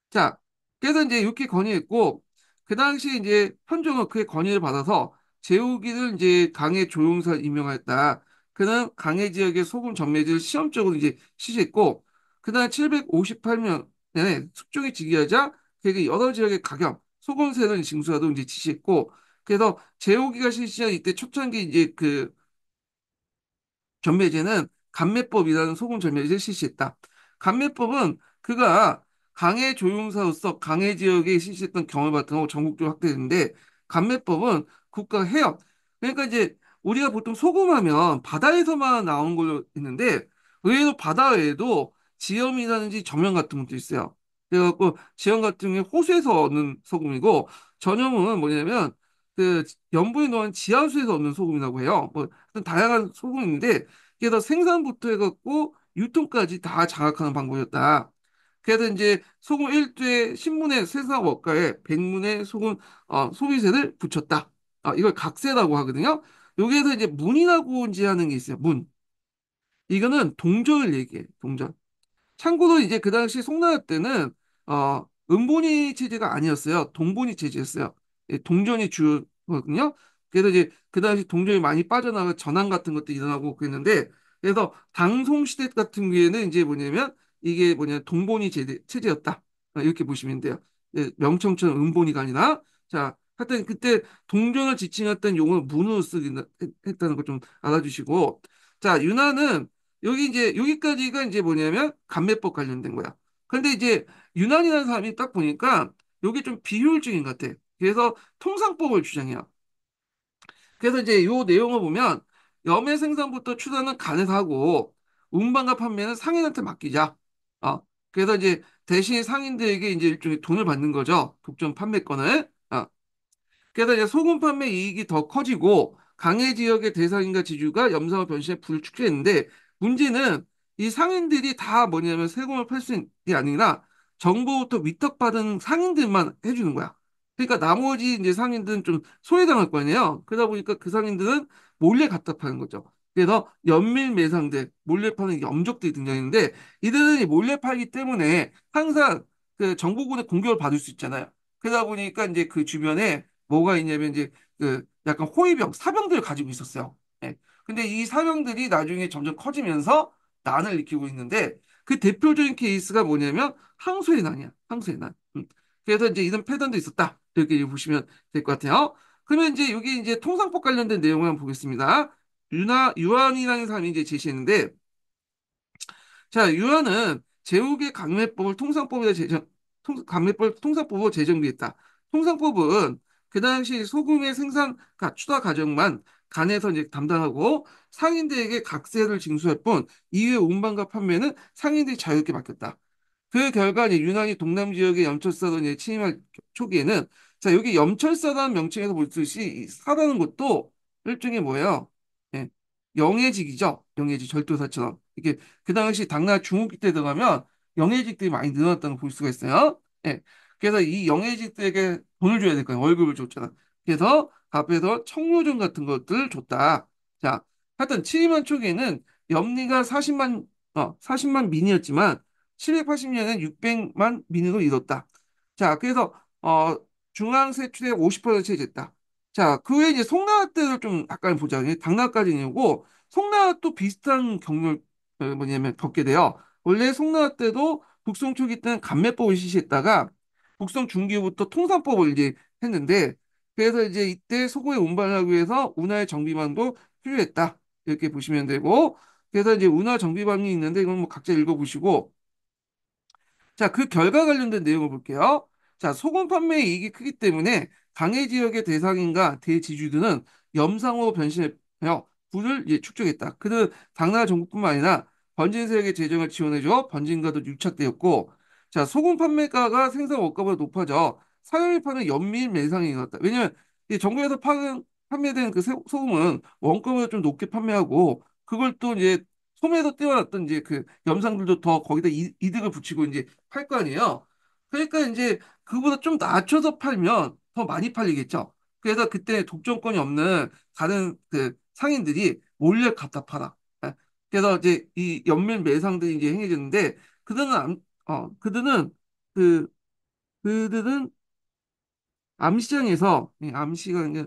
자, 그래서 이제 이렇게 건의했고, 그 당시 이제 현종은 그의 건의를 받아서 제후기를 이제 강해 조용사 임명하였다. 그는 강해 지역의 소금 전매제를 시험적으로 이제 실시했고, 그다음 758년에 숙종이 즉위하자 그에게 여러 지역의 가경, 소금세를 징수하도록 이제 지시했고, 그래서 제후기가 실시한 이때 초창기 이제 그 전매제는 감매법이라는 소금 전매제를 실시했다. 감매법은 그가 강해 조용사로서 강해 지역에 실시했던 경험을 바탕으로 전국적으로 확대했는데 감매법은 국가 해역 그러니까 이제 우리가 보통 소금하면 바다에서만 나온 걸로 있는데 의외로 바다 외에도 지염이라든지 전염 같은 것도 있어요. 그래갖고 지염 같은 게 호수에서 얻는 소금이고 전염은 뭐냐면 그 염분이 넣은 지하수에서 얻는 소금이라고 해요. 뭐 다양한 소금인데 그래서 생산부터 해갖고 유통까지 다 장악하는 방법이었다. 그래서 이제 소금 1대 신문의 세사 원가에 백문의 소금 소비세를 붙였다. 이걸 각세라고 하거든요. 여기에서 이제 문이라고 이제 하는 게 있어요. 문. 이거는 동전을 얘기해. 동전. 참고로 이제 그 당시 송나라 때는 은본위 체제가 아니었어요. 동본위 체제였어요. 예, 동전이 주거든요. 그래서 이제 그 당시 동전이 많이 빠져나가 전환 같은 것도 일어나고 그랬는데 그래서 당송 시대 같은 경우에는 이제 뭐냐면 이게 뭐냐 동본위 체제였다. 이렇게 보시면 돼요. 명청천 음본이가 아니라. 자, 하여튼 그때 동전을 지칭했던 용어를 문으로 쓰기 했다는 거 좀 알아주시고. 자, 유난은 여기 이제 여기까지가 이제 뭐냐면 감매법 관련된 거야. 근데 이제 유난이라는 사람이 딱 보니까 여기 좀 비효율적인 것 같아. 그래서 통상법을 주장해요. 그래서 이제 요 내용을 보면 염의 생산부터 추산은 간에서 하고 운반과 판매는 상인한테 맡기자. 어. 그래서 이제 대신 상인들에게 이제 일종의 돈을 받는 거죠. 독점 판매권을. 그래서 이제 소금 판매 이익이 더 커지고 강해 지역의 대상인가 지주가 염상을 변신해 부를 축제했는데 문제는 이 상인들이 다 뭐냐면 세금을 팔 수 있는 게 아니라 정부부터 위탁받은 상인들만 해주는 거야. 그러니까 나머지 이제 상인들은 좀 소외당할 거 아니에요. 그러다 보니까 그 상인들은 몰래 갖다 파는 거죠. 그래서 연밀 매상들, 몰래 파는 염족들이 등장했는데 이들은 이 몰래 팔기 때문에 항상 그 정보군의 공격을 받을 수 있잖아요. 그러다 보니까 이제 그 주변에 뭐가 있냐면 이제 그 약간 호위병, 사병들을 가지고 있었어요. 예. 근데 이 사병들이 나중에 점점 커지면서 난을 일으키고 있는데 그 대표적인 케이스가 뭐냐면 항소의 난이야. 항소의 난. 그래서 이제 이런 패턴도 있었다. 이렇게 보시면 될 것 같아요. 그러면 이제 여기 이제 통상법 관련된 내용을 한번 보겠습니다. 유한이라는 사람이 이제 제시했는데 자, 유한은 제국의 강매법을 통상법에 제정, 강매법 통상법으로 제정비했다. 통상법은 그 당시 소금의 생산, 추다 과정만 간에서 이제 담당하고 상인들에게 각세를 징수할 뿐 이후의 운반과 판매는 상인들이 자유롭게 맡겼다. 그 결과 이제 유난히 동남 지역의 염철사don이 침입할 초기에는 자 여기 염철사단 명칭에서 볼 수 있이 이 사라는 것도 일종의 뭐예요? 예, 영해직이죠. 영해직 절도사처럼 이게 그 당시 당나라 중후기 때 들어가면 영해직들이 많이 늘어났다는 걸 볼 수가 있어요. 예, 그래서 이 영해직들에게 돈을 줘야 될 거예요. 월급을 줬잖아. 그래서 앞에서 청료전 같은 것들을 줬다. 자, 하여튼 침입한 초기에는 염리가 40만 민이었지만 780년엔 600만 민으로 이뤘다. 자, 그래서 중앙 세출의 50% 차지했다. 자, 그 외에 이제 송나라 때를 좀 약간 보자. 당나라까지는 고 송나라 또 비슷한 경로를 뭐냐면 겪게 돼요. 원래 송나라 때도 북송 초기 때는 감매법을 실시했다가 북송 중기부터 통상법을 이제 했는데 그래서 이제 이때 소고의 운반을 하기 위해서 운하의 정비망도 필요했다. 이렇게 보시면 되고 그래서 이제 운하 정비망이 있는데 이건 뭐 각자 읽어보시고 자, 그 결과 관련된 내용을 볼게요. 자, 소금 판매 이익이 크기 때문에 강해 지역의 대상인가 대지주들은 염상으로 변신하여 부를 축적했다. 그는 당나라 정부뿐만 아니라 번진 세력의 재정을 지원해줘 번진가도 유착되었고, 자, 소금 판매가가 생산 원가보다 높아져 사용이 파는 연미일 매상이 일어났다. 왜냐면 이 정부에서 판매된 그 소금은 원가보다 좀 높게 판매하고, 그걸 또 이제 소매에서 떼어놨던 이제 그 염상들도 더 거기다 이득을 붙이고 이제 팔 거 아니에요. 그러니까 이제 그보다 좀 낮춰서 팔면 더 많이 팔리겠죠. 그래서 그때 독점권이 없는 다른 그 상인들이 몰래 갖다 팔아. 예. 그래서 이제 이 연면 매상들이 이제 행해졌는데 그들은 그들은 그 그들은 암시장에서 암시가 이제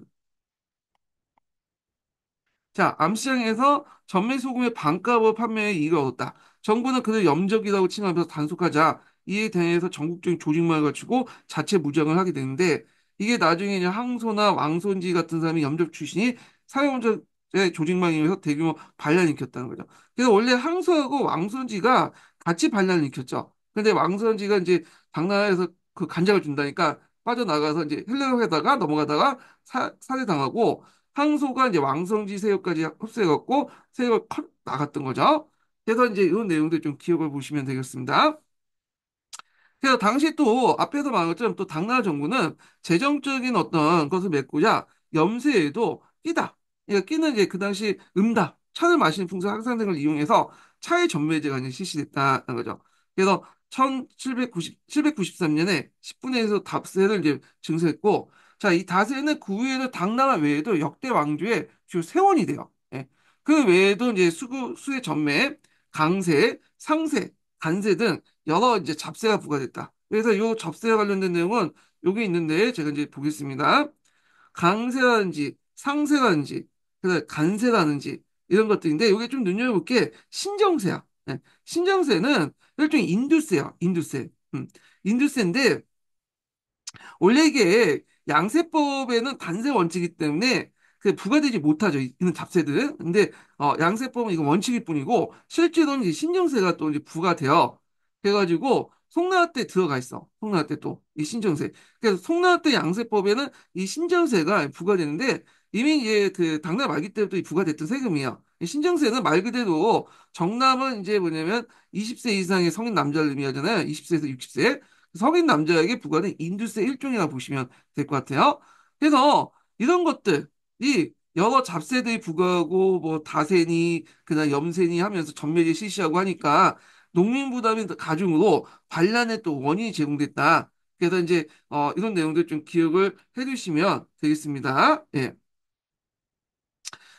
자, 암시장에서 전매 소금의 반값으로 판매에 이익을 얻었다. 정부는 그를 염적이라고 칭하면서 단속하자 이에 대해서 전국적인 조직망을 갖추고 자체 무장을 하게 되는데 이게 나중에 이제 항소나 왕손지 같은 사람이 염적 출신이 사회원적의 조직망에 의해서 대규모 반란을 일으켰다는 거죠. 그래서 원래 항소하고 왕손지가 같이 반란을 일으켰죠. 근데 왕손지가 이제 당나라에서 그 간장을 준다니까 빠져나가서 이제 헬레로에다가 넘어가다가 살해당하고 항소가 이제 왕성지 세력까지 흡수해갖고 세력을 나갔던 거죠. 그래서 이제 이런 내용들 좀 기억을 보시면 되겠습니다. 그래서 당시 또 앞에서 말한 것처럼 또 당나라 정부는 재정적인 어떤 것을 메꾸자 염세에도 끼다. 그러니까 끼는 이제 그 당시 차를 마시는 풍습 항상 등을 이용해서 차의 전매제가 이제 실시됐다는 거죠. 그래서 793년에 10분의 1에서 답세를 이제 증세했고, 자, 이 다세는 그 외에도 당나라 외에도 역대 왕조의 주 세원이 돼요. 예. 그 외에도 이제 수의 전매, 강세, 상세, 간세 등 여러 이제 잡세가 부과됐다. 그래서 이 잡세와 관련된 내용은 여기 있는데 제가 이제 보겠습니다. 강세라든지 상세라든지 그래서 간세라든지 이런 것들인데 이게 좀 눈여겨볼 게 신정세야. 네. 신정세는 일종의 인두세야. 인두세. 인두세인데 원래 이게 양세법에는 단세 원칙이기 때문에 그 부과되지 못하죠. 이런 잡세들은. 근데 양세법은 이거 원칙일 뿐이고 실제로는 이제 신정세가 또 이제 부과돼요. 그래가지고 송나라 때 들어가 있어. 송나라 때 또 이 신정세. 그래서 송나라 때 양세법에는 이 신정세가 부과되는데 이미 이제 그 당나라 말기 때부터 이 부과됐던 세금이에요. 이 신정세는 말 그대로 정남은 이제 뭐냐면 20세 이상의 성인 남자를 의미하잖아요. 20세에서 60세. 성인 남자에게 부과된 인두세 일종이라고 보시면 될 것 같아요. 그래서 이런 것들이 여러 잡세들이 부과하고 뭐 다세니 그다음 염세니 하면서 전매제 실시하고 하니까 농민 부담이 더 가중으로 반란의 또 원인이 제공됐다. 그래서 이제 이런 내용들 좀 기억을 해두시면 되겠습니다. 예.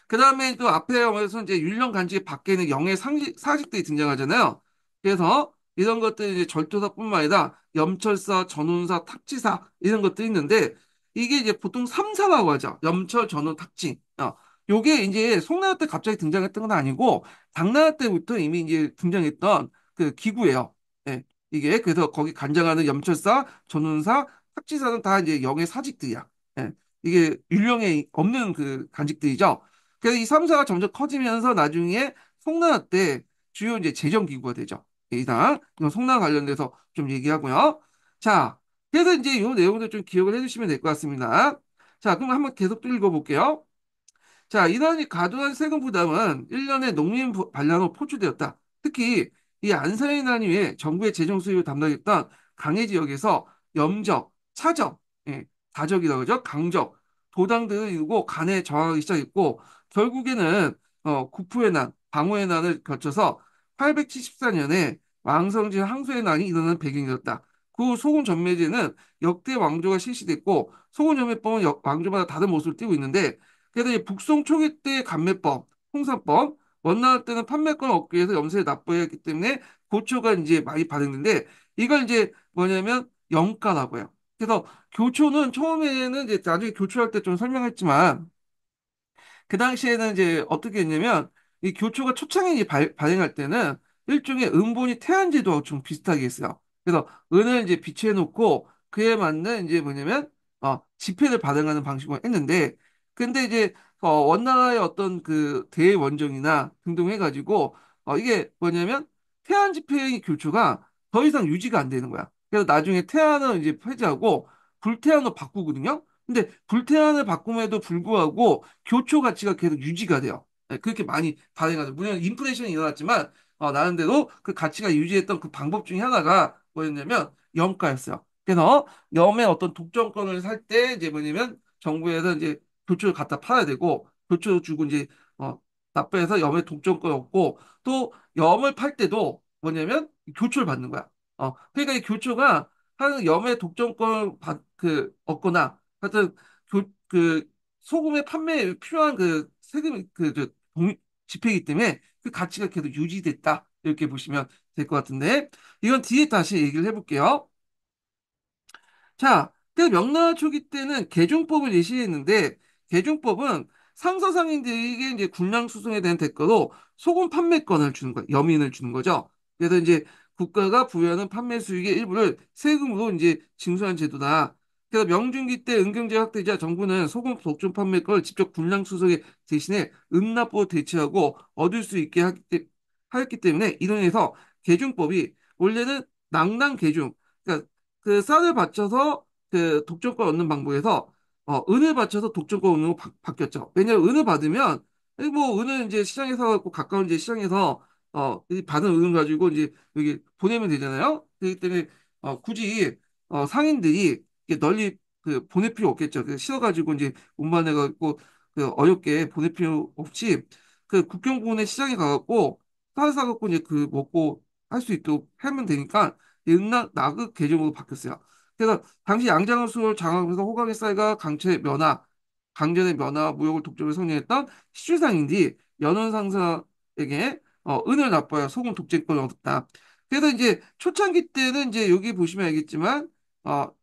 그 다음에 또 앞에 오면서 이제 율령 간지 밖에는 영의 사직들이 등장하잖아요. 그래서 이런 것들이 이제 절도사뿐만 아니라 염철사, 전운사, 탁지사 이런 것들이 있는데 이게 이제 보통 삼사라고 하죠. 염철, 전운, 탁지. 요게 이제 송나라 때 갑자기 등장했던 건 아니고 당나라 때부터 이미 이제 등장했던 그 기구예요. 예. 이게 그래서 거기 간장하는 염철사, 전운사, 탁지사는 다 이제 영의 사직들이야. 예. 이게 율령에 없는 그 간직들이죠. 그래서 이 3사가 점점 커지면서 나중에 송나라 때 주요 이제 재정기구가 되죠. 이상 이건 송나라 관련돼서 좀 얘기하고요. 자, 그래서 이제 이 내용들 좀 기억을 해주시면 될 것 같습니다. 자, 그럼 한번 계속 또 읽어볼게요. 자, 이러한 과도한 세금 부담은 1년에 농민 반란으로 포주되었다. 특히 이 안사의 난 이후에 정부의 재정 수입을 담당했던 강해 지역에서 염적, 차적, 예, 다적이라고 그러죠. 강적, 도당들을 이루고 간에 저항하기 시작했고 결국에는 국부의 난, 방어의 난을 거쳐서 874년에 왕성지 항소의 난이 일어나는 배경이 되었다. 그 소금 전매제는 역대 왕조가 실시됐고 소금 전매법은 왕조마다 다른 모습을 띠고 있는데 그래서 이 북송 초기 때 감매법, 홍사법, 원나라 때는 판매권 얻기 위해서 염세를 납부해야 했기 때문에 고초가 이제 많이 발행되는데 이걸 이제 뭐냐면 영가라고 해요. 그래서 교초는 처음에는 이제 나중에 교초할 때 좀 설명했지만 그 당시에는 이제 어떻게 했냐면 이 교초가 초창에 이제 발행할 때는 일종의 은본이 태안제도하고 좀 비슷하게 했어요. 그래서 은을 이제 비치해 놓고 그에 맞는 이제 뭐냐면 지폐를 발행하는 방식으로 했는데 근데 이제 원나라의 어떤 그 대원정이나 등등 해가지고 이게 뭐냐면 태안 지폐의 교초가 더 이상 유지가 안 되는 거야. 그래서 나중에 태안을 이제 폐지하고 불태안으로 바꾸거든요. 근데 불태안을 바꿈에도 불구하고 교초 가치가 계속 유지가 돼요. 네, 그렇게 많이 발행하죠. 물론 인플레이션이 일어났지만 나름대로 그 가치가 유지했던 그 방법 중에 하나가 뭐였냐면 염가였어요. 그래서 염의 어떤 독점권을 살 때 이제 뭐냐면 정부에서 이제 교초를 갖다 팔아야 되고 교초 주고 이제 어, 납부해서 염의 독점권 얻고 또 염을 팔 때도 뭐냐면 교초를 받는 거야. 그러니까 이 교초가 한 염의 독점권 얻거나 하여튼 그 소금의 판매에 필요한 그 세금 지폐이기 때문에 그 가치가 계속 유지됐다 이렇게 보시면 될 것 같은데 이건 뒤에 다시 얘기를 해볼게요. 자, 그 명나라 초기 때는 계중법을 예시했는데 계중법은 상서상인들에게 이제 군량 수송에 대한 대가로 소금 판매권을 주는 거예요. 염인을 주는 거죠. 그래서 이제 국가가 부여하는 판매 수익의 일부를 세금으로 이제 징수한 제도다. 그래서 명중기 때 은경제 확대자 정부는 소금 독점 판매권을 직접 군량 수송에 대신에 은납부로 대체하고 얻을 수 있게 하였기 때문에 이론에서 계중법이 원래는 낭랑 계중 그러니까 그 쌀을 받쳐서 그 독점권 얻는 방법에서 은을 받쳐서 독점권 얻는 거 바뀌었죠. 왜냐하면 은을 받으면 이 뭐 은을 이제 시장에서 갖고 가까운 이제 시장에서 이 받은 은 가지고 이제 여기 보내면 되잖아요. 그렇기 때문에 굳이 상인들이 이렇게 널리 그 보낼 필요 없겠죠. 그 실어가지고 이제 운반해갖고 그 어렵게 보낼 필요 없이 그 국경 부근의 시장에 가갖고 쌀 사갖고 이제 그 먹고 할 수 있도록 하면 되니까 옛날 나그 개정으로 바뀌었어요. 그래서 당시 양장수를 장악하면서 호강의 쌀과 강철의 면화, 강전의 면화, 무역을 독점을 성리했던 시주상인들이 연원 상사에게 은을 납부하여 소금 독점권을 얻었다. 그래서 이제 초창기 때는 이제 여기 보시면 알겠지만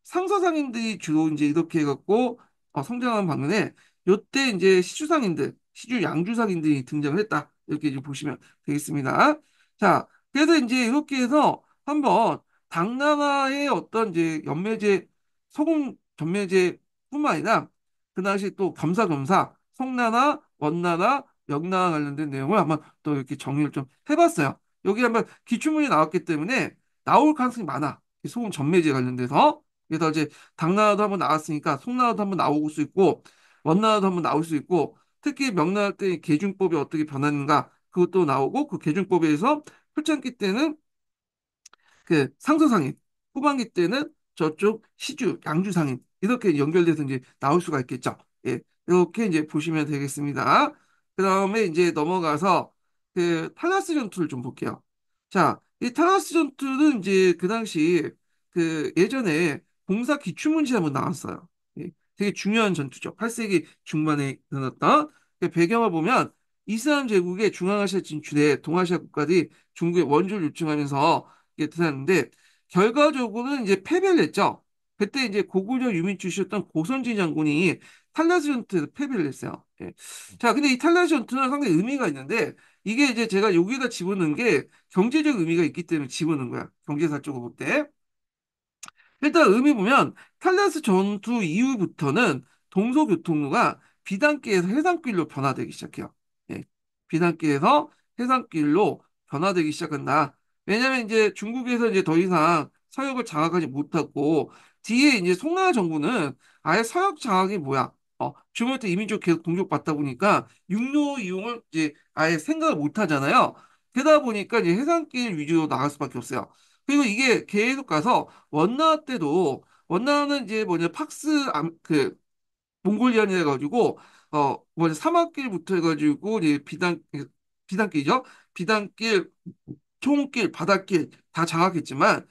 상서상인들이 주로 이제 이렇게 해갖고 성장한 반면에 요때 이제 시주상인들, 시주 양주상인들이 등장을 했다. 이렇게 이제 보시면 되겠습니다. 자, 그래서 이제 이렇게 해서 한번 당나라의 어떤 이제 연매제, 소금 전매제뿐만 아니라 그 당시 또 겸사겸사 송나라, 원나라, 명나라 관련된 내용을 한번 또 이렇게 정리를 좀 해봤어요. 여기 한번 기출문이 나왔기 때문에 나올 가능성이 많아. 이 소금 전매제 관련돼서. 그래서 이제 당나라도 한번 나왔으니까 송나라도 한번 나올 수 있고 원나라도 한번 나올 수 있고 특히 명나라 때 계중법이 어떻게 변했는가 그것도 나오고 그 계중법에서 초창기 때는 그 상서상인, 후반기 때는 저쪽 시주, 양주상인 이렇게 연결돼서 이제 나올 수가 있겠죠. 예, 이렇게 이제 보시면 되겠습니다. 그 다음에 이제 넘어가서 그 탈라스 전투를 좀 볼게요. 자, 이 탈라스 전투는 이제 그 당시 그 예전에 공사 기출문제 한번 나왔어요. 예, 되게 중요한 전투죠. 8세기 중반에 일어났던 그 배경을 보면 이슬람 제국의 중앙아시아 진출에 동아시아 국가들이 중국의 원조를 요청하면서 이게 드러났는데 결과적으로는 이제 패배를 했죠. 그때 이제 고구려 유민 출신이었던 고선진 장군이 탈라스 전투에서 패배를 했어요. 예. 자, 근데 이 탈라스 전투는 상당히 의미가 있는데 이게 이제 제가 여기다 집어넣은 게 경제적 의미가 있기 때문에 집어넣은 거야. 경제사 쪽으로 볼 때. 일단 의미 보면 탈레스 전투 이후부터는 동서교통로가 비단길에서 해상길로 변화되기 시작해요. 예. 비단길에서 해상길로 변화되기 시작한다. 왜냐면 이제 중국에서 이제 더 이상 서역을 장악하지 못하고 뒤에 이제 송나라 정부는 아예 서역 장악이 뭐야? 중국 때 이민족 계속 공격받다 보니까 육로 이용을 이제 아예 생각을 못 하잖아요. 그러다 보니까 이제 해상길 위주로 나갈 수밖에 없어요. 그리고 이게 계속 가서 원나 때도 원나는 이제 뭐냐 그 몽골리안이 해가지고 뭐냐 사막길부터 해가지고 이제 비단길이죠. 비단길, 총길, 바닷길 다 장악했지만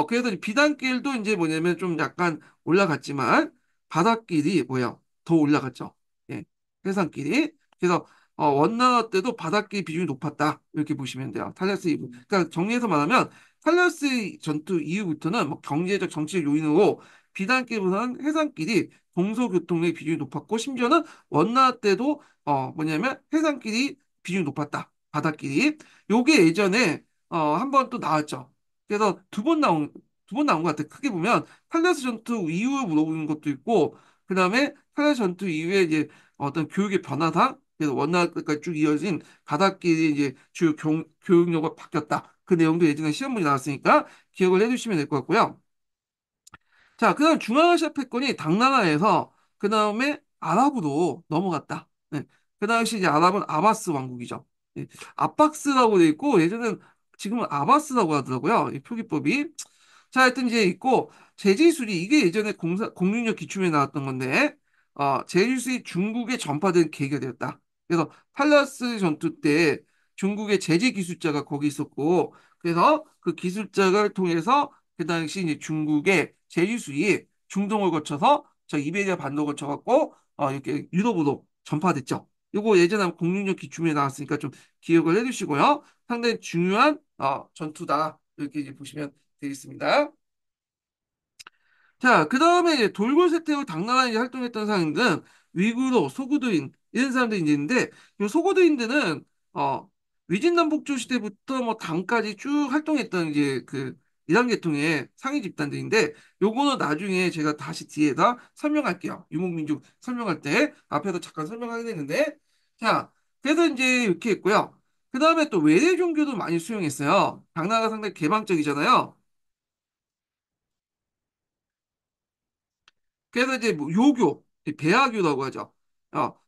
그래서 이 비단길도 이제 뭐냐면 좀 약간 올라갔지만 바닷길이 뭐야 더 올라갔죠. 예, 해상길이 그래서 원나라 때도 바닷길 비중이 높았다 이렇게 보시면 돼요. 탈레스 이후 그러니까 정리해서 말하면 탈레스 전투 이후부터는 뭐 경제적 정치적 요인으로 비단길보다는 해상길이 동서교통의 비중이 높았고 심지어는 원나라 때도 뭐냐면 해상길이 비중이 높았다. 바닷길이 요게 예전에 한 번 또 나왔죠. 그래서 두 번 나온 것 같아. 크게 보면 탈레스 전투 이후에 물어보는 것도 있고 그다음에 탈레스 전투 이후에 이제 어떤 교육의 변화상 그래서 원나라 때까지 쭉 이어진 바닷길이 이제 주요 교육료가 바뀌었다. 그 내용도 예전에 시험 문제 나왔으니까 기억을 해두시면 될 것 같고요. 자, 그다음 중앙아시아 패권이 당나라에서 그 다음에 아랍으로 넘어갔다. 네. 그 당시 이제 아랍은 아바스 왕국이죠. 네. 아박스라고 돼 있고 예전엔 지금은 아바스라고 하더라고요. 이 표기법이. 자, 하여튼 이제 있고 제지술이 이게 예전에 공룡력 기출에 나왔던 건데 제지술이 중국에 전파된 계기가 되었다. 그래서 팔라스 전투 때 중국의 제지 기술자가 거기 있었고 그래서 그 기술자를 통해서 그 당시 이제 중국의 제지술이 중동을 거쳐서 저 이베리아 반도 거쳐갖고 이렇게 유럽으로 전파됐죠. 이거 예전에 공룡력 기출에 나왔으니까 좀 기억을 해두시고요. 상당히 중요한 전투다. 이렇게 이제 보시면 되겠습니다. 자, 그 다음에 이제 돌고래태우 당나라에 이제 활동했던 사람들은 위구르, 소구도인 이런 사람들이 이제 있는데 이 소구도인들은 위진남북조 시대부터 뭐 당까지 쭉 활동했던 이제 그 이단 계통의 상위 집단들인데 요거는 나중에 제가 다시 뒤에다 설명할게요. 유목민족 설명할 때 앞에서 잠깐 설명하게 되는데 자, 그래서 이제 이렇게 했고요. 그 다음에 또 외래 종교도 많이 수용했어요. 당나라가 상당히 개방적이잖아요. 그래서 이제 뭐 요교, 배하교라고 하죠.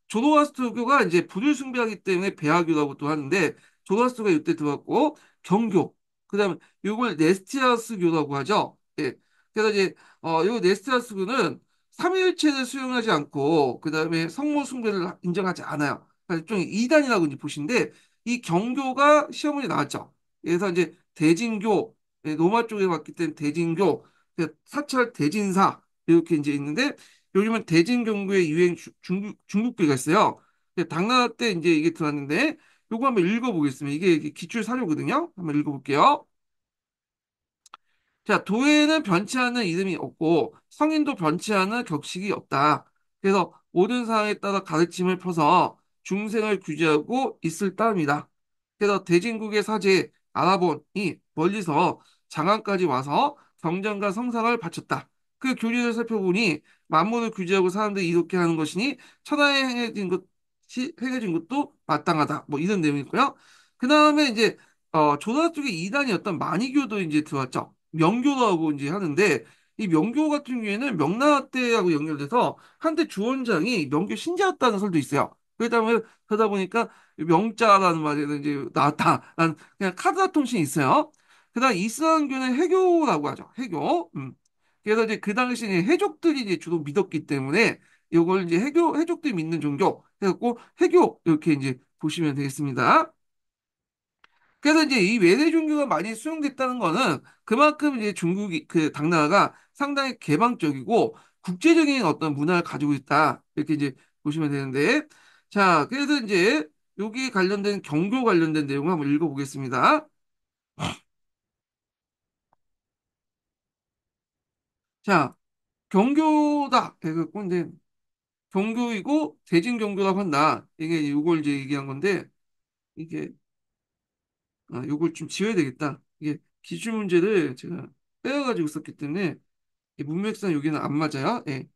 조로아스터교가 이제 불을 숭배하기 때문에 배하교라고 또 하는데 조로아스터가 이때 들어왔고 경교, 그다음에 요걸 네스티아스교라고 하죠. 예. 그래서 이제 요 네스티아스교는 삼위일체를 수용하지 않고 그다음에 성모 숭배를 인정하지 않아요. 그래서 좀 이단이라고 이제 보시는데 이 경교가 시험문제 나왔죠. 그래서 이제 대진교, 로마 쪽에 왔기 때문에 대진교, 사찰 대진사 이렇게 이제 있는데 요즘은 대진경구의 유행 중국비가 있어요. 근데 당나라 때 이제 이게 들어왔는데 요거 한번 읽어보겠습니다. 이게 기출 사료거든요. 한번 읽어볼게요. 자, 도에는 변치 않는 이름이 없고 성인도 변치 않는 격식이 없다. 그래서 모든 상황에 따라 가르침을 펴서 중생을 규제하고 있을 따름이다. 그래서 대진국의 사제 아라본이 멀리서 장안까지 와서 경전과 성상을 바쳤다. 그 교리를 살펴보니 만물을 규제하고 사람들이 이롭게 하는 것이니 천하에 행해진 것도 마땅하다. 뭐 이런 내용이고요. 그 다음에 이제 조선 쪽의 이단이었던 만이교도 이제 들어왔죠. 명교라고 이제 하는데 이 명교 같은 경우에는 명나라 때하고 연결돼서 한때 주원장이 명교 신자였다는 설도 있어요. 그러다 보니까 명자라는 말에는 이제 나왔다라는 그냥 카드나 통신이 있어요. 그다음 이슬람교는 해교라고 하죠. 해교. 그래서 이제 그 당시에 해족들이 이제 주로 믿었기 때문에 이걸 이제 해족들이 믿는 종교 해갖고 해교 이렇게 이제 보시면 되겠습니다. 그래서 이제 이 외대 종교가 많이 수용됐다는 거는 그만큼 이제 중국이 그 당나라가 상당히 개방적이고 국제적인 어떤 문화를 가지고 있다 이렇게 이제 보시면 되는데 자 그래서 이제 여기 관련된 경교 관련된 내용을 한번 읽어보겠습니다. 자 경교다 그래갖고 이제 경교이고 대진경교라고 한다 이게 이걸 이제 얘기한 건데 이게 요걸 좀 지워야 되겠다 이게 기출 문제를 제가 빼어가지고 썼기 때문에 이 문맥상 여기는 안 맞아요. 예.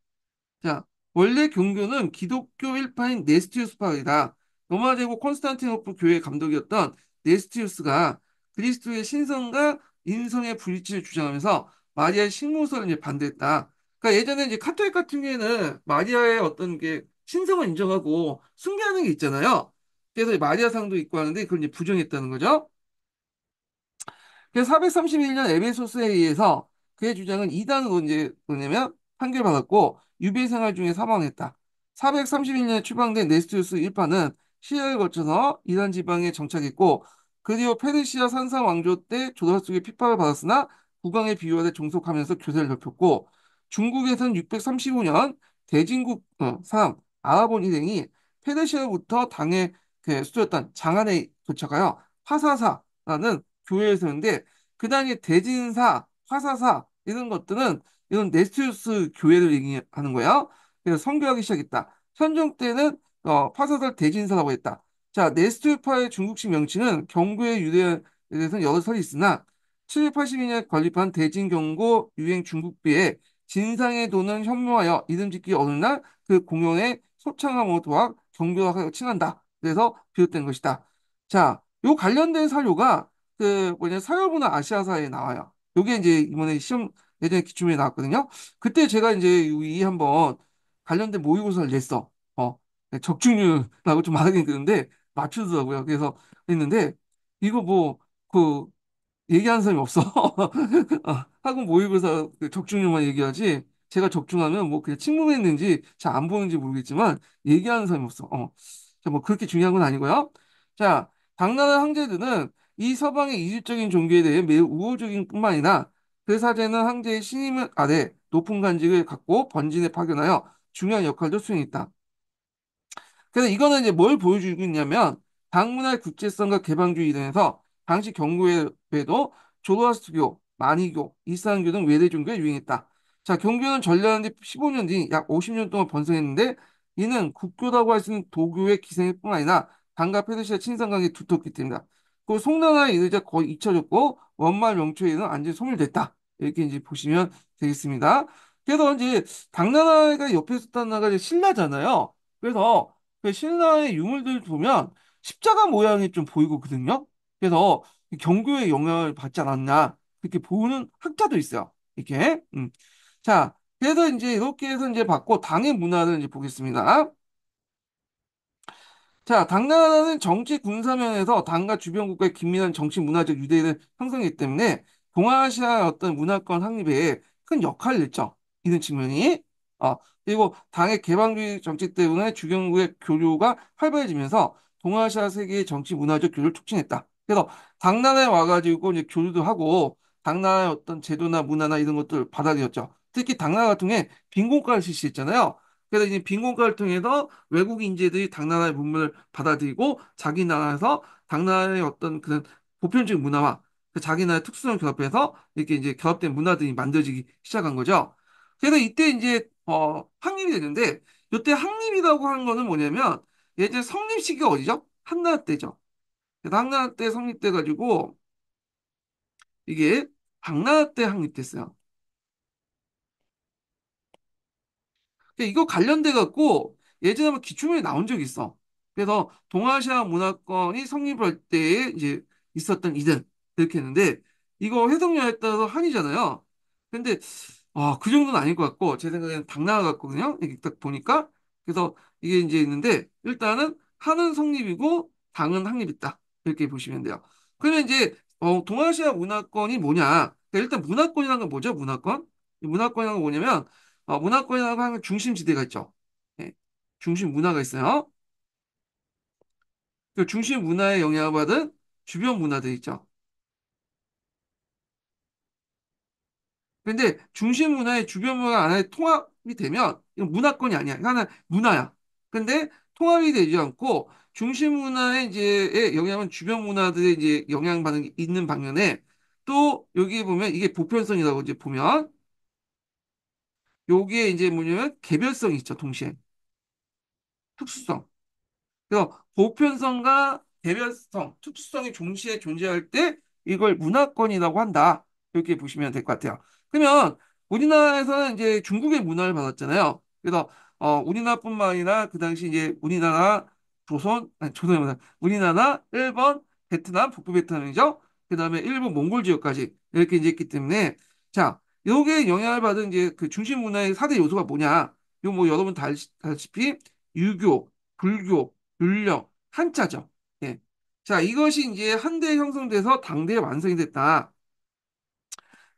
자, 원래 종교는 기독교 일파인 네스티우스파이다. 로마 제국 콘스탄티노플 교회 감독이었던 네스티우스가 그리스도의 신성과 인성의 불일치를 주장하면서 마리아의 식모설을 이제 반대했다. 그러니까 예전에 이제 카톨릭 같은 경우에는 마리아의 어떤 게 신성을 인정하고 숭배하는 게 있잖아요. 그래서 마리아상도 있고 하는데 그걸 이제 부정했다는 거죠. 그래서 431년 에베소스에 의해서 그의 주장은 이단으로 이제 뭐냐면 판결받았고 유배 생활 중에 사망했다. 431년에 추방된 네스투스 일파는 시리아를 거쳐서 이란 지방에 정착했고 그리고 페르시아 산사 왕조 때 조다 속에 핍박을 받았으나 국왕의 비유하에 종속하면서 교세를 넓혔고 중국에서는 635년 대진국 아라본 일행이 페르시아로부터 당의 그 수도였던 장안에 도착하여 화사사라는 교회에 서는데 그 당시에 대진사, 화사사 이런 것들은 이런 네스티우스 교회를 얘기하는 거야. 그래서 선교하기 시작했다. 현종 때는 화사사를 대진사라고 했다. 자, 네스티우파의 중국식 명칭은 경고의 유래에 대해서는 여러 설이 있으나 782년에 건립한 대진경고 유행 중국비에 진상의 돈은 현묘하여 이름 짓기 어느 날 그 공연에 소창함으로 도와 경교하고 칭한다. 그래서 비롯된 것이다. 자, 요 관련된 사료가 그 뭐냐 서열문화 아시아사에 나와요. 요게 이제 이번에 시험 예전에 기출문제 나왔거든요. 그때 제가 이제 이 한번 관련된 모의고사를 냈어. 적중률라고 좀 말하긴 그런데 맞추더라고요. 그래서 했는데 이거 뭐 그 얘기하는 사람이 없어. 학원 모의고사 그 적중률만 얘기하지. 제가 적중하면 뭐 그냥 침묵했는지 잘 안 보는지 모르겠지만 얘기하는 사람이 없어. 자, 뭐 그렇게 중요한 건 아니고요. 자, 당나라 황제들은 이 서방의 이질적인 종교에 대해 매우 우호적인 뿐만 아니라 그 사제는 황제의 신임 아래 높은 관직을 갖고 번진에 파견하여 중요한 역할도 수행했다. 그래서 이거는 이제 뭘 보여주고 있냐면 당문화의 국제성과 개방주의 등에서 당시 경고에도 조로아스트교, 마니교, 이슬람교 등 외대 종교가 유행했다. 자, 경교는 전려한 뒤 15년 뒤 약 50년 동안 번성했는데 이는 국교라고 할 수 있는 도교의 기생일 뿐 아니라 당과 페르시아 친선관계 두텁기 때문이다. 그 송나라에 이르자 거의 잊혀졌고 원말 명초에는 완전히 소멸됐다. 이렇게 이제 보시면 되겠습니다. 그래서 이제 당나라가 옆에 있었던 나라가 이제 신라잖아요. 그래서 그 신라의 유물들 보면 십자가 모양이 좀 보이거든요. 그래서 이 경교의 영향을 받지 않았나 그렇게 보는 학자도 있어요. 이렇게. 자, 그래서 이제 이렇게 해서 이제 받고 당의 문화를 이제 보겠습니다. 자, 당나라는 정치 군사면에서 당과 주변 국가의 긴밀한 정치 문화적 유대를 형성했기 때문에 동아시아의 어떤 문화권 확립에 큰 역할을 했죠. 이런 측면이. 그리고 당의 개방주의 정책 때문에 주변국의 교류가 활발해지면서 동아시아 세계의 정치 문화적 교류를 촉진했다. 그래서 당나라에 와가지고 이제 교류도 하고 당나라의 어떤 제도나 문화나 이런 것들 받아들였죠. 특히 당나라 같은 경우에 빈곤가를 실시했잖아요. 그래서 이제 빈곤가를 통해서 외국 인재들이 당나라의 문물을 받아들이고 자기 나라에서 당나라의 어떤 그런 보편적인 문화와 그 자기 나라의 특수성 결합해서 이렇게 이제 결합된 문화들이 만들어지기 시작한 거죠. 그래서 이때 이제 확립이 되는데 이때 확립이라고 하는 거는 뭐냐면 예전 성립 시기가 어디죠? 한나라 때죠. 그래서 한나라 때 성립돼 가지고 이게 당나라 때 확립됐어요. 이거 관련돼 갖고 예전에 한번 기출문에 나온 적이 있어. 그래서 동아시아 문화권이 성립할 때에 이제 있었던 이들 이렇게 했는데 이거 해석료에 따라서 한이잖아요. 근데 그 정도는 아닐 것 같고 제 생각에는 당나라 같거든요. 이게 딱 보니까 그래서 이게 이제 있는데 일단은 한은 성립이고 당은 확립있다 이렇게 보시면 돼요. 그러면 이제 동아시아 문화권이 뭐냐? 그러니까 일단 문화권이라는 건 뭐죠? 문화권? 이 문화권이라는 건 뭐냐면 문화권이라고 하는 중심지대가 있죠. 예, 중심 문화가 있어요. 그 중심 문화에 영향을 받은 주변 문화들 있죠. 근데 중심 문화의 주변 문화 안에 통합이 되면 이건 문화권이 아니야. 이거는 문화야. 근데 통합이 되지 않고 중심 문화의 이제의 영향은 주변 문화들의 이제 영향받는 게 있는 방면에 또 여기 보면 이게 보편성이라고 이제 보면 여기에 이제 뭐냐면 개별성이 있죠. 동시에 특수성. 그래서 보편성과 개별성, 특수성이 동시에 존재할 때 이걸 문화권이라고 한다. 이렇게 보시면 될 것 같아요. 그러면 우리나라에서는 이제 중국의 문화를 받았잖아요. 그래서 우리나라뿐만 아니라 그 당시 이제 우리나라, 조선이 뭐야, 우리나라, 일본, 베트남, 북부 베트남이죠. 그다음에 일본 몽골 지역까지 이렇게 이제 있기 때문에 자, 요게 영향을 받은 이제 그 중심 문화의 4대 요소가 뭐냐? 요 뭐 여러분 다 알다시피 유교, 불교, 율령, 한자죠. 예. 자, 이것이 이제 한대에 형성돼서 당대에 완성이 됐다.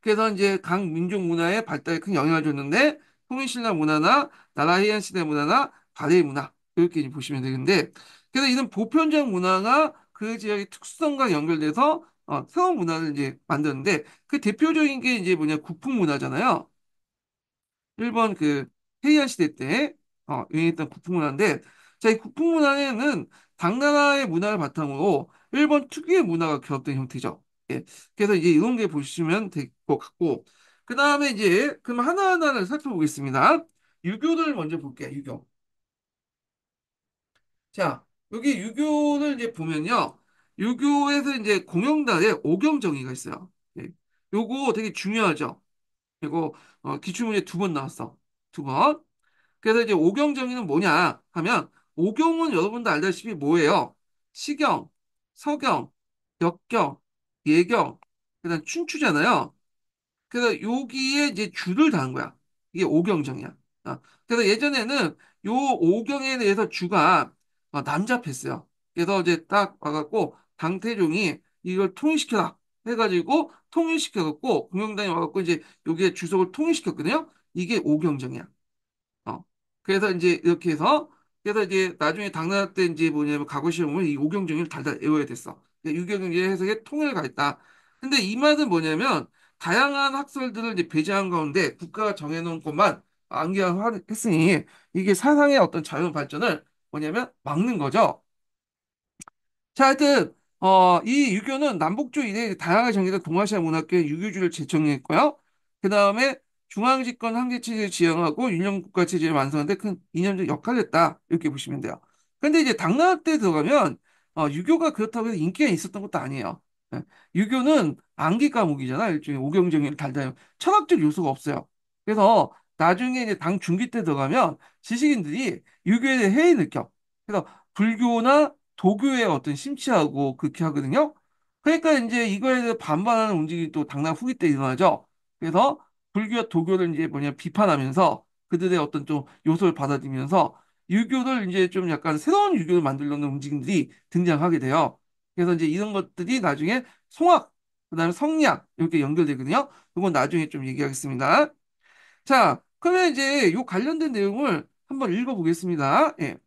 그래서 이제 각 민족 문화에 발달에 큰 영향을 줬는데 통일신라 문화나 나라 해안 시대 문화나 발해의 문화 이렇게 이제 보시면 되는데 그래서 이런 보편적 문화가 그 지역의 특수성과 연결돼서 새로운 문화를 이제 만드는데 그 대표적인 게 이제 뭐냐 국풍 문화잖아요. 일본 그 헤이안 시대 때 유행했던 국풍 문화인데 자, 이 국풍 문화에는 당나라의 문화를 바탕으로 일본 특유의 문화가 결합된 형태죠. 예. 그래서 이제 이런 게 보시면 될 것 같고 그 다음에 이제 그럼 하나하나를 살펴보겠습니다. 유교를 먼저 볼게요. 유교. 자, 여기 유교를 이제 보면요. 유교에서 이제 공영달에 오경정의가 있어요. 예. 요거 되게 중요하죠. 그리고 기출문제 2번 나왔어. 2번. 그래서 이제 오경정의는 뭐냐 하면 오경은 여러분도 알다시피 뭐예요? 시경, 서경, 역경, 예경, 그다음 춘추잖아요. 그래서 여기에 이제 주를 다한 거야. 이게 오경정이야. 그래서 예전에는 요 오경에 대해서 주가 남잡했어요. 그래서 이제 딱 와갖고 당태종이 이걸 통일시켜라 해가지고 통일시켜갖고 공영당에 와갖고 이제 여기에 주석을 통일시켰거든요. 이게 오경정이야. 어. 그래서 이제 이렇게 해서 그래서 이제 나중에 당나라 때 이제 뭐냐면 과거 시험을 이 오경정의를 달달 외워야 됐어. 유경영제 해석에 통일을 가했다. 근데 이 말은 뭐냐면 다양한 학설들을 이제 배제한 가운데 국가가 정해놓은 것만 암기했으니 이게 사상의 어떤 자유 발전을 뭐냐면 막는 거죠. 자, 하여튼, 이 유교는 남북조 이래 다양하게 정의된 동아시아 문학계의 유교주를 재정의했고요. 그 다음에 중앙집권 황제체제를 지향하고 윤영국가 체제를 완성하는데 큰 이념적 역할을 했다. 이렇게 보시면 돼요. 근데 이제 당나라 때 들어가면, 유교가 그렇다고 해서 인기가 있었던 것도 아니에요. 예. 유교는 암기 과목이잖아. 일종의 오경정의를 달달 철학적 요소가 없어요. 그래서 나중에 이제 당 중기 때 들어가면 지식인들이 유교에 대해 해이 느껴. 그래서 불교나 도교의 어떤 심취하고 그렇게 하거든요. 그러니까 이제 이거에 대해 반발하는 움직임이 또 당나라 후기 때 일어나죠. 그래서 불교와 도교를 이제 뭐냐 비판하면서 그들의 어떤 좀 요소를 받아들이면서 유교를 이제 좀 약간 새로운 유교를 만들려는 움직임들이 등장하게 돼요. 그래서 이제 이런 것들이 나중에 송학, 그다음에 성리학 이렇게 연결되거든요. 이건 나중에 좀 얘기하겠습니다. 자, 그러면 이제 요 관련된 내용을 한번 읽어보겠습니다. 예.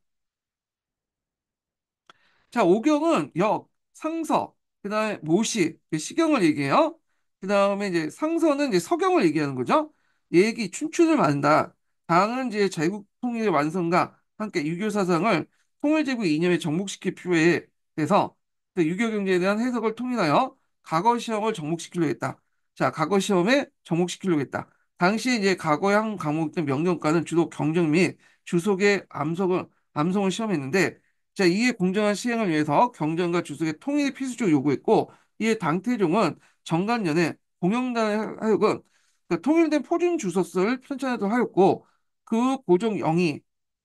자, 오경은 역, 상서, 그 다음에 모시, 시경을 얘기해요. 그 다음에 이제 상서는 이제 서경을 얘기하는 거죠. 얘기, 춘추를 만다. 당은 이제 자국 통일의 완성과 함께 유교 사상을 통일제국 이념에 정복시킬 필요에 대해서 그 유교 경제에 대한 해석을 통일하여 과거 시험을 정복시키려고 했다. 자, 과거 시험에 정복시키려고 했다. 당시 이제 과거의 한 과목된 명경과는 주로 경정 및 주속의 암송을 시험했는데 자, 이에 공정한 시행을 위해서 경전과 주석의 통일이 필수적으로 요구했고, 이에 당태종은 정관년에 공영단에 하여금 그 통일된 표준 주소서를 편찬하도록 하였고 그 고종 영이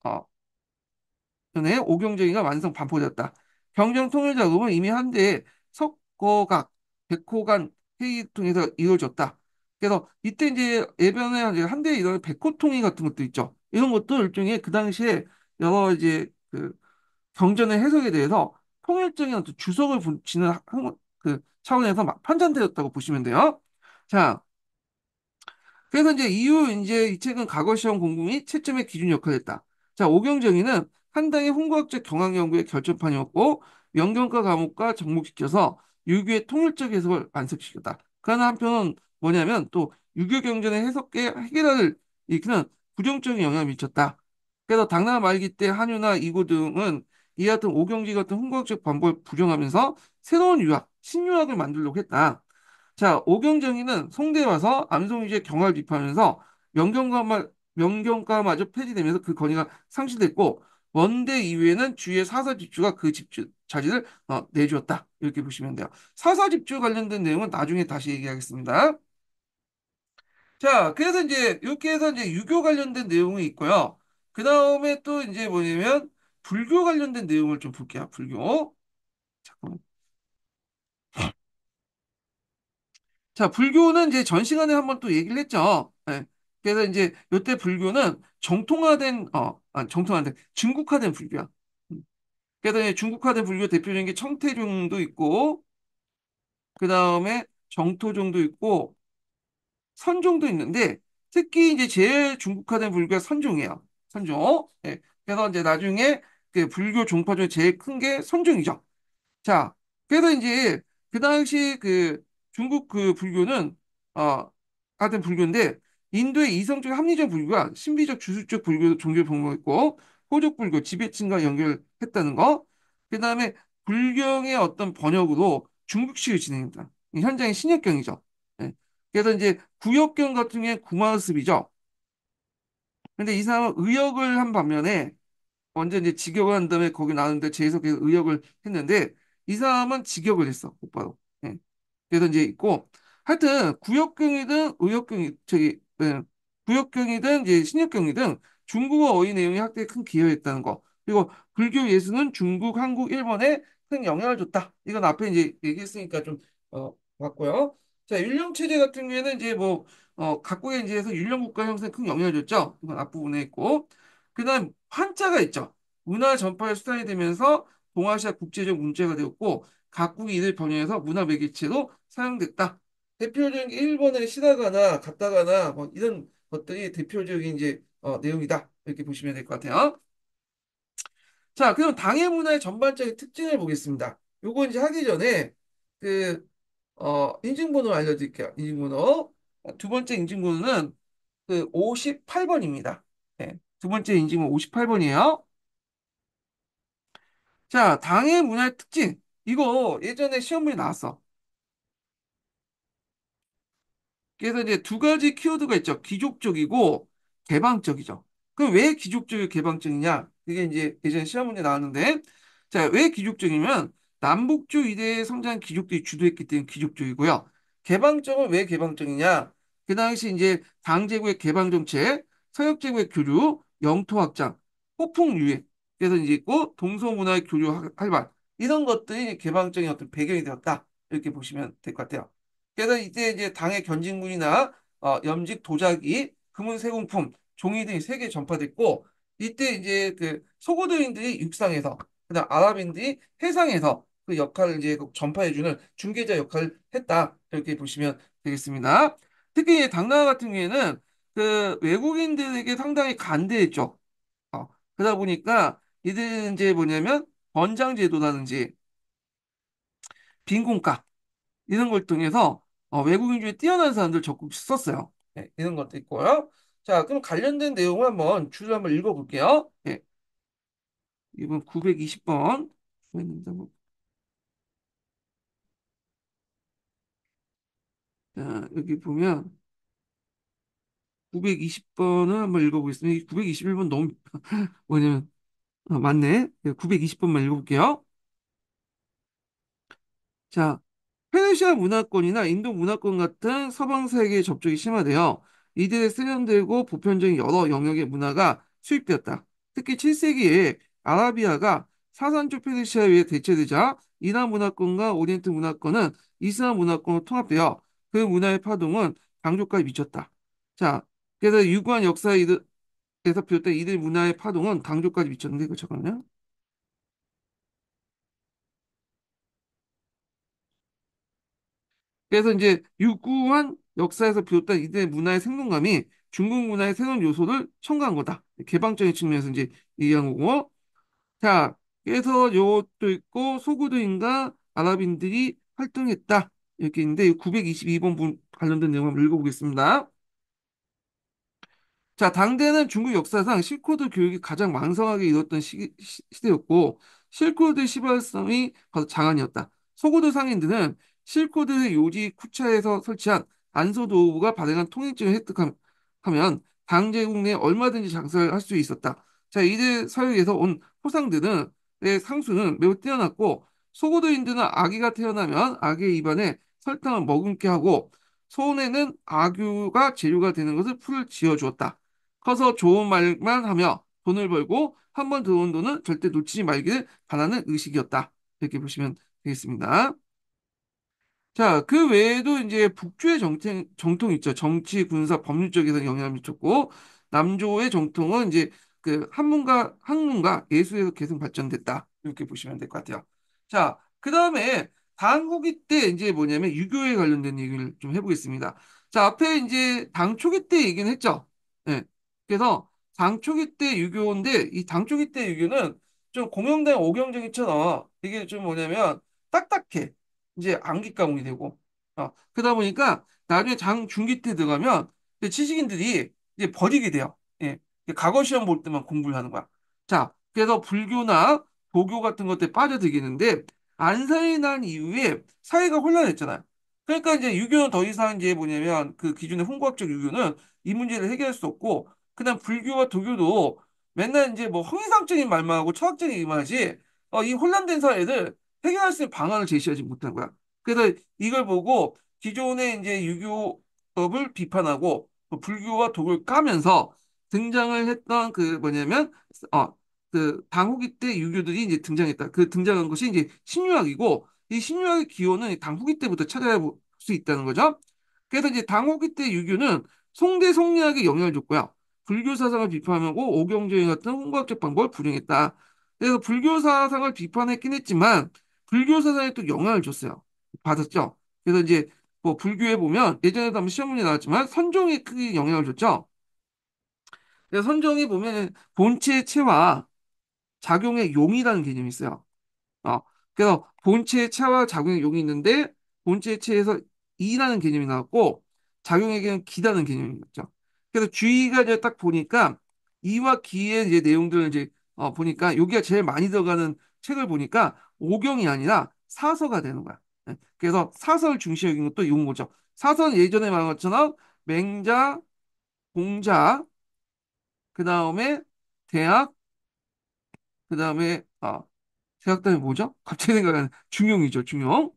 어, 전에 오경정이가 완성 반포되었다. 경정 통일 작업은 이미 한때 석고각, 백호간 회의 통해서 이루어졌다. 그래서 이때 이제 예전에 이제 한때 이런 백호통일 같은 것도 있죠. 이런 것도 일종의 그 당시에 여러 이제 그 경전의 해석에 대해서 통일적인 어떤 주석을 붙이는 그 차원에서 막 편찬되었다고 보시면 돼요. 자, 그래서 이제 이후 이제 이 책은 과거 시험 공부이 채점의 기준 역할을 했다. 자, 오경정이는 한당의 홍보학적 경학 연구의 결정판이었고 명경과 과목과 접목시켜서 유교의 통일적 해석을 완성시켰다. 그러나 한편은 뭐냐면 또 유교 경전의 해석에 해결을 일으키는 부정적인 영향을 미쳤다. 그래서 당나라 말기 때 한유나 이고 등은 이 같은 오경지 같은 홍보학적 반복을 부정하면서 새로운 유학, 신유학을 만들려고 했다. 자, 오경정이는 송대에 와서 암송유지의 경화를 비판하면서 명경과마저 폐지되면서 그 권위가 상실됐고 원대 이후에는 주위의 사사집주가 그 집주 자질을 내주었다. 이렇게 보시면 돼요. 사사집주 관련된 내용은 나중에 다시 얘기하겠습니다. 자, 그래서 이제 이렇게 해서 이제 유교 관련된 내용이 있고요. 그 다음에 또 이제 뭐냐면 불교 관련된 내용을 좀 볼게요. 불교. 잠깐만. 자, 불교는 이제 전 시간에 한번 또 얘기를 했죠. 예. 그래서 이제 이때 불교는 정통화된, 중국화된 불교야. 음. 그래서 이제 중국화된 불교 대표적인 게 청태종도 있고, 그 다음에 정토종도 있고, 선종도 있는데, 특히 이제 제일 중국화된 불교가 선종이에요. 선종. 예. 그래서 이제 나중에 그 불교 종파 중에 제일 큰 게 선종이죠. 자, 그래서 이제 그 당시 그 중국 그 불교는 하여튼 불교인데 인도의 이성적 합리적 불교가 신비적 주술적 불교 종교 병목이 있고 호족 불교 지배층과 연결했다는 거. 그다음에 불경의 어떤 번역으로 중국식을 진행합니다. 이 현장의 신약경이죠. 예. 그래서 이제 구역경 같은 경우에 구마습이죠. 근데 이 사람은 의역을 한 반면에 먼저 이제 직역을 한 다음에 거기 나오는데 재해석해서 의역을 했는데 이 사람은 직역을 했어 곧바로. 예. 그래서 이제 있고 하여튼 구역경이든 의역경이 저기 구역경이든 이제 신역경이든 중국어 어휘 내용이 학대에 큰 기여했다는 거. 그리고 불교 예술은 중국, 한국, 일본에 큰 영향을 줬다. 이건 앞에 이제 얘기했으니까 좀 봤고요. 자, 율령 체제 같은 경우에는 이제 뭐 각국의 이제 해서 율령 국가 형성에 큰 영향을 줬죠. 이건 앞부분에 있고 그다음 한자가 있죠. 문화 전파에 수단이 되면서 동아시아 국제적 문제가 되었고 각국이 이를 번영해서 문화 매개체로 사용됐다. 대표적인 게 일본의 시다가나 가타가나 뭐 이런 것들이 대표적인 이제 내용이다. 이렇게 보시면 될 것 같아요. 자, 그럼 당의 문화의 전반적인 특징을 보겠습니다. 요거 이제 하기 전에 그 인증번호 알려드릴게요. 인증번호. 두 번째 인증번호는 그 58번입니다. 네, 두 번째 인증번호 58번이에요. 자, 당의 문화의 특징. 이거 예전에 시험문에 나왔어. 그래서 이제 두 가지 키워드가 있죠. 귀족적이고 개방적이죠. 그럼 왜 귀족적이고 개방적이냐? 그게 이제 예전에 시험 문제 나왔는데, 자, 왜 귀족적이면 남북조 이대의 성장한 귀족들이 주도했기 때문에 귀족적이고요. 개방적은 왜 개방적이냐? 그 당시 이제 당제국의 개방 정책, 서역제국의 교류, 영토 확장, 폭풍 유해, 그래서 이제 있고 동서문화의 교류 활발 이런 것들이 개방적인 어떤 배경이 되었다. 이렇게 보시면 될 것 같아요. 그래서 이때 이제 당의 견직물이나 염직 도자기, 금은 세공품, 종이 등이 세계에 전파됐고 이때 이제 그 소고도인들이 육상에서 그다음 아랍인들이 해상에서 그 역할을 이제 그 전파해주는 중개자 역할을 했다 이렇게 보시면 되겠습니다. 특히 당나라 같은 경우에는 그 외국인들에게 상당히 간대했죠. 그러다 보니까 이들은 이제 뭐냐면 번장제도라든지 빈곤가 이런 걸 통해서 외국인 중에 뛰어난 사람들 적극 썼어요. 네, 이런 것도 있고요. 자, 그럼 관련된 내용 한번 줄을 한번 읽어볼게요. 네, 이번 920번. 자, 여기 보면 920번을 한번 읽어보겠습니다. 이 921번 너무 뭐냐면 맞네. 920번만 읽어볼게요. 자, 페르시아 문화권이나 인도 문화권 같은 서방 세계의 접촉이 심화되어 이들의 세련되고 보편적인 여러 영역의 문화가 수입되었다. 특히 7세기에 아라비아가 사산족 페르시아에 의해 대체되자 이란 문화권과 오리엔트 문화권은 이슬람 문화권으로 통합되어 그 문화의 파동은 강조까지 미쳤다. 자, 그래서 유구한 역사에서 비롯된 이들 문화의 파동은 강조까지 미쳤는데 이거 잠깐만요. 그래서 이제 유구한 역사에서 비롯된 이들의 문화의 생동감이 중국 문화의 새로운 요소를 첨가한 거다. 개방적인 측면에서 이제 얘기한 거고. 자, 그래서 요것도 있고 소구도인가 아랍인들이 활동했다. 이렇게 있는데 922번 관련된 내용 한번 읽어보겠습니다. 자, 당대는 중국 역사상 실코드 교육이 가장 왕성하게 이뤘던 시대였고, 실코드 시발성이 바로 장안이었다. 소고도 상인들은 실코드 요지 쿠차에서 설치한 안소도우부가 발행한 통행증을 획득하면 당제국 내에 얼마든지 장사를 할 수 있었다. 자, 이들 서역에서 온 호상들은 의 상수는 매우 뛰어났고, 소고도인들은 아기가 태어나면 아기의 입안에 설탕을 머금게 하고, 소원에는 아규가 재료가 되는 것을 풀을 지어 주었다. 커서 좋은 말만 하며 돈을 벌고 한 번 들어온 돈은 절대 놓치지 말기를 바라는 의식이었다. 이렇게 보시면 되겠습니다. 자, 그 외에도 이제 북주의 정통 있죠. 정치, 군사, 법률 쪽에서 영향을 미쳤고, 남조의 정통은 이제 그 학문과 예술에서 계속 발전됐다. 이렇게 보시면 될 것 같아요. 자, 그 다음에 당후기 때 이제 뭐냐면 유교에 관련된 얘기를 좀 해보겠습니다. 자, 앞에 이제 당 초기 때 얘기는 했죠. 네. 그래서 당 초기 때 유교인데 이 당 초기 때 유교는 좀 공영당 오경정이처럼 이게 좀 뭐냐면 딱딱해. 이제 암기 과목이 되고 그러다 보니까 나중에 장 중기 때 들어가면 이제 지식인들이 이제 버리게 돼요. 예. 과거 시험 볼 때만 공부를 하는 거야. 자, 그래서 불교나 도교 같은 것들에 빠져들겠는데 안사에 난 이후에 사회가 혼란했잖아요. 그러니까 이제 유교는 더 이상 이제 뭐냐면 그 기존의 홍보학적 유교는 이 문제를 해결할 수 없고 그다음 불교와 도교도 맨날 이제 뭐 허위상적인 말만 하고 철학적인 얘기만 하지 이 혼란된 사회를 해결할 수 있는 방안을 제시하지 못한 거야. 그래서 이걸 보고 기존의 이제 유교법을 비판하고 또 불교와 독을 까면서 등장을 했던 그 뭐냐면 어 그 당후기 때 유교들이 이제 등장했다. 그 등장한 것이 이제 신유학이고 이 신유학의 기원은 당후기 때부터 찾아볼 수 있다는 거죠. 그래서 이제 당후기 때 유교는 송대 성리학에 영향을 줬고요. 불교 사상을 비판하고 오경조행 같은 홍보학적 방법을 불용했다. 그래서 불교 사상을 비판했긴 했지만 불교 사상에 또 영향을 줬어요. 받았죠. 그래서 이제 뭐 불교에 보면 예전에도 한번 시험 문제 나왔지만 선종이 크게 영향을 줬죠. 그래서 선종이 보면 본체의 체와 작용의 용이라는 개념이 있어요. 어, 그래서 본체의 체와 작용의 용이 있는데 본체의 체에서 이라는 개념이 나왔고 작용에게는 기라는 개념이 나왔죠. 그래서 주의가 이제 딱 보니까 이와 기의 이제 내용들을 이제 보니까 여기가 제일 많이 들어가는 책을 보니까 오경이 아니라 사서가 되는 거야. 네. 그래서 사서를 중시 여긴 것도 이건 거죠. 사서는 예전에 말한 것처럼 맹자, 공자, 그 다음에 대학, 그 다음에 대학다음에 뭐죠? 갑자기 생각나는 중용이죠, 중용.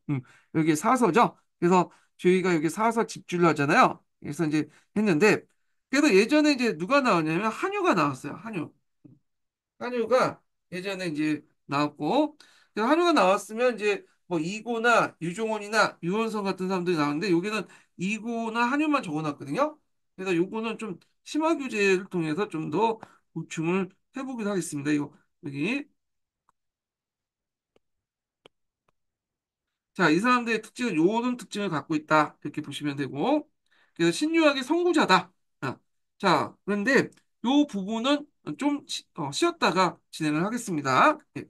여기 사서죠. 그래서 저희가 여기 사서 집주를 하잖아요. 그래서 이제 했는데, 그래서 예전에 이제 누가 나왔냐면 한유가 나왔어요. 한유. 한유가 예전에 이제 나왔고, 그래서 한유가 나왔으면 이제 뭐 이고나 유종원이나 유원선 같은 사람들이 나왔는데, 여기는 이고나 한유만 적어놨거든요. 그래서 요거는 좀 심화 교재를 통해서 좀 더 보충을 해보기로 하겠습니다. 이거 여기. 자, 이 사람들의 특징은 요런 특징을 갖고 있다. 이렇게 보시면 되고. 그래서 신유학의 선구자다. 자, 그런데 요 부분은 좀 쉬었다가 진행을 하겠습니다. 예.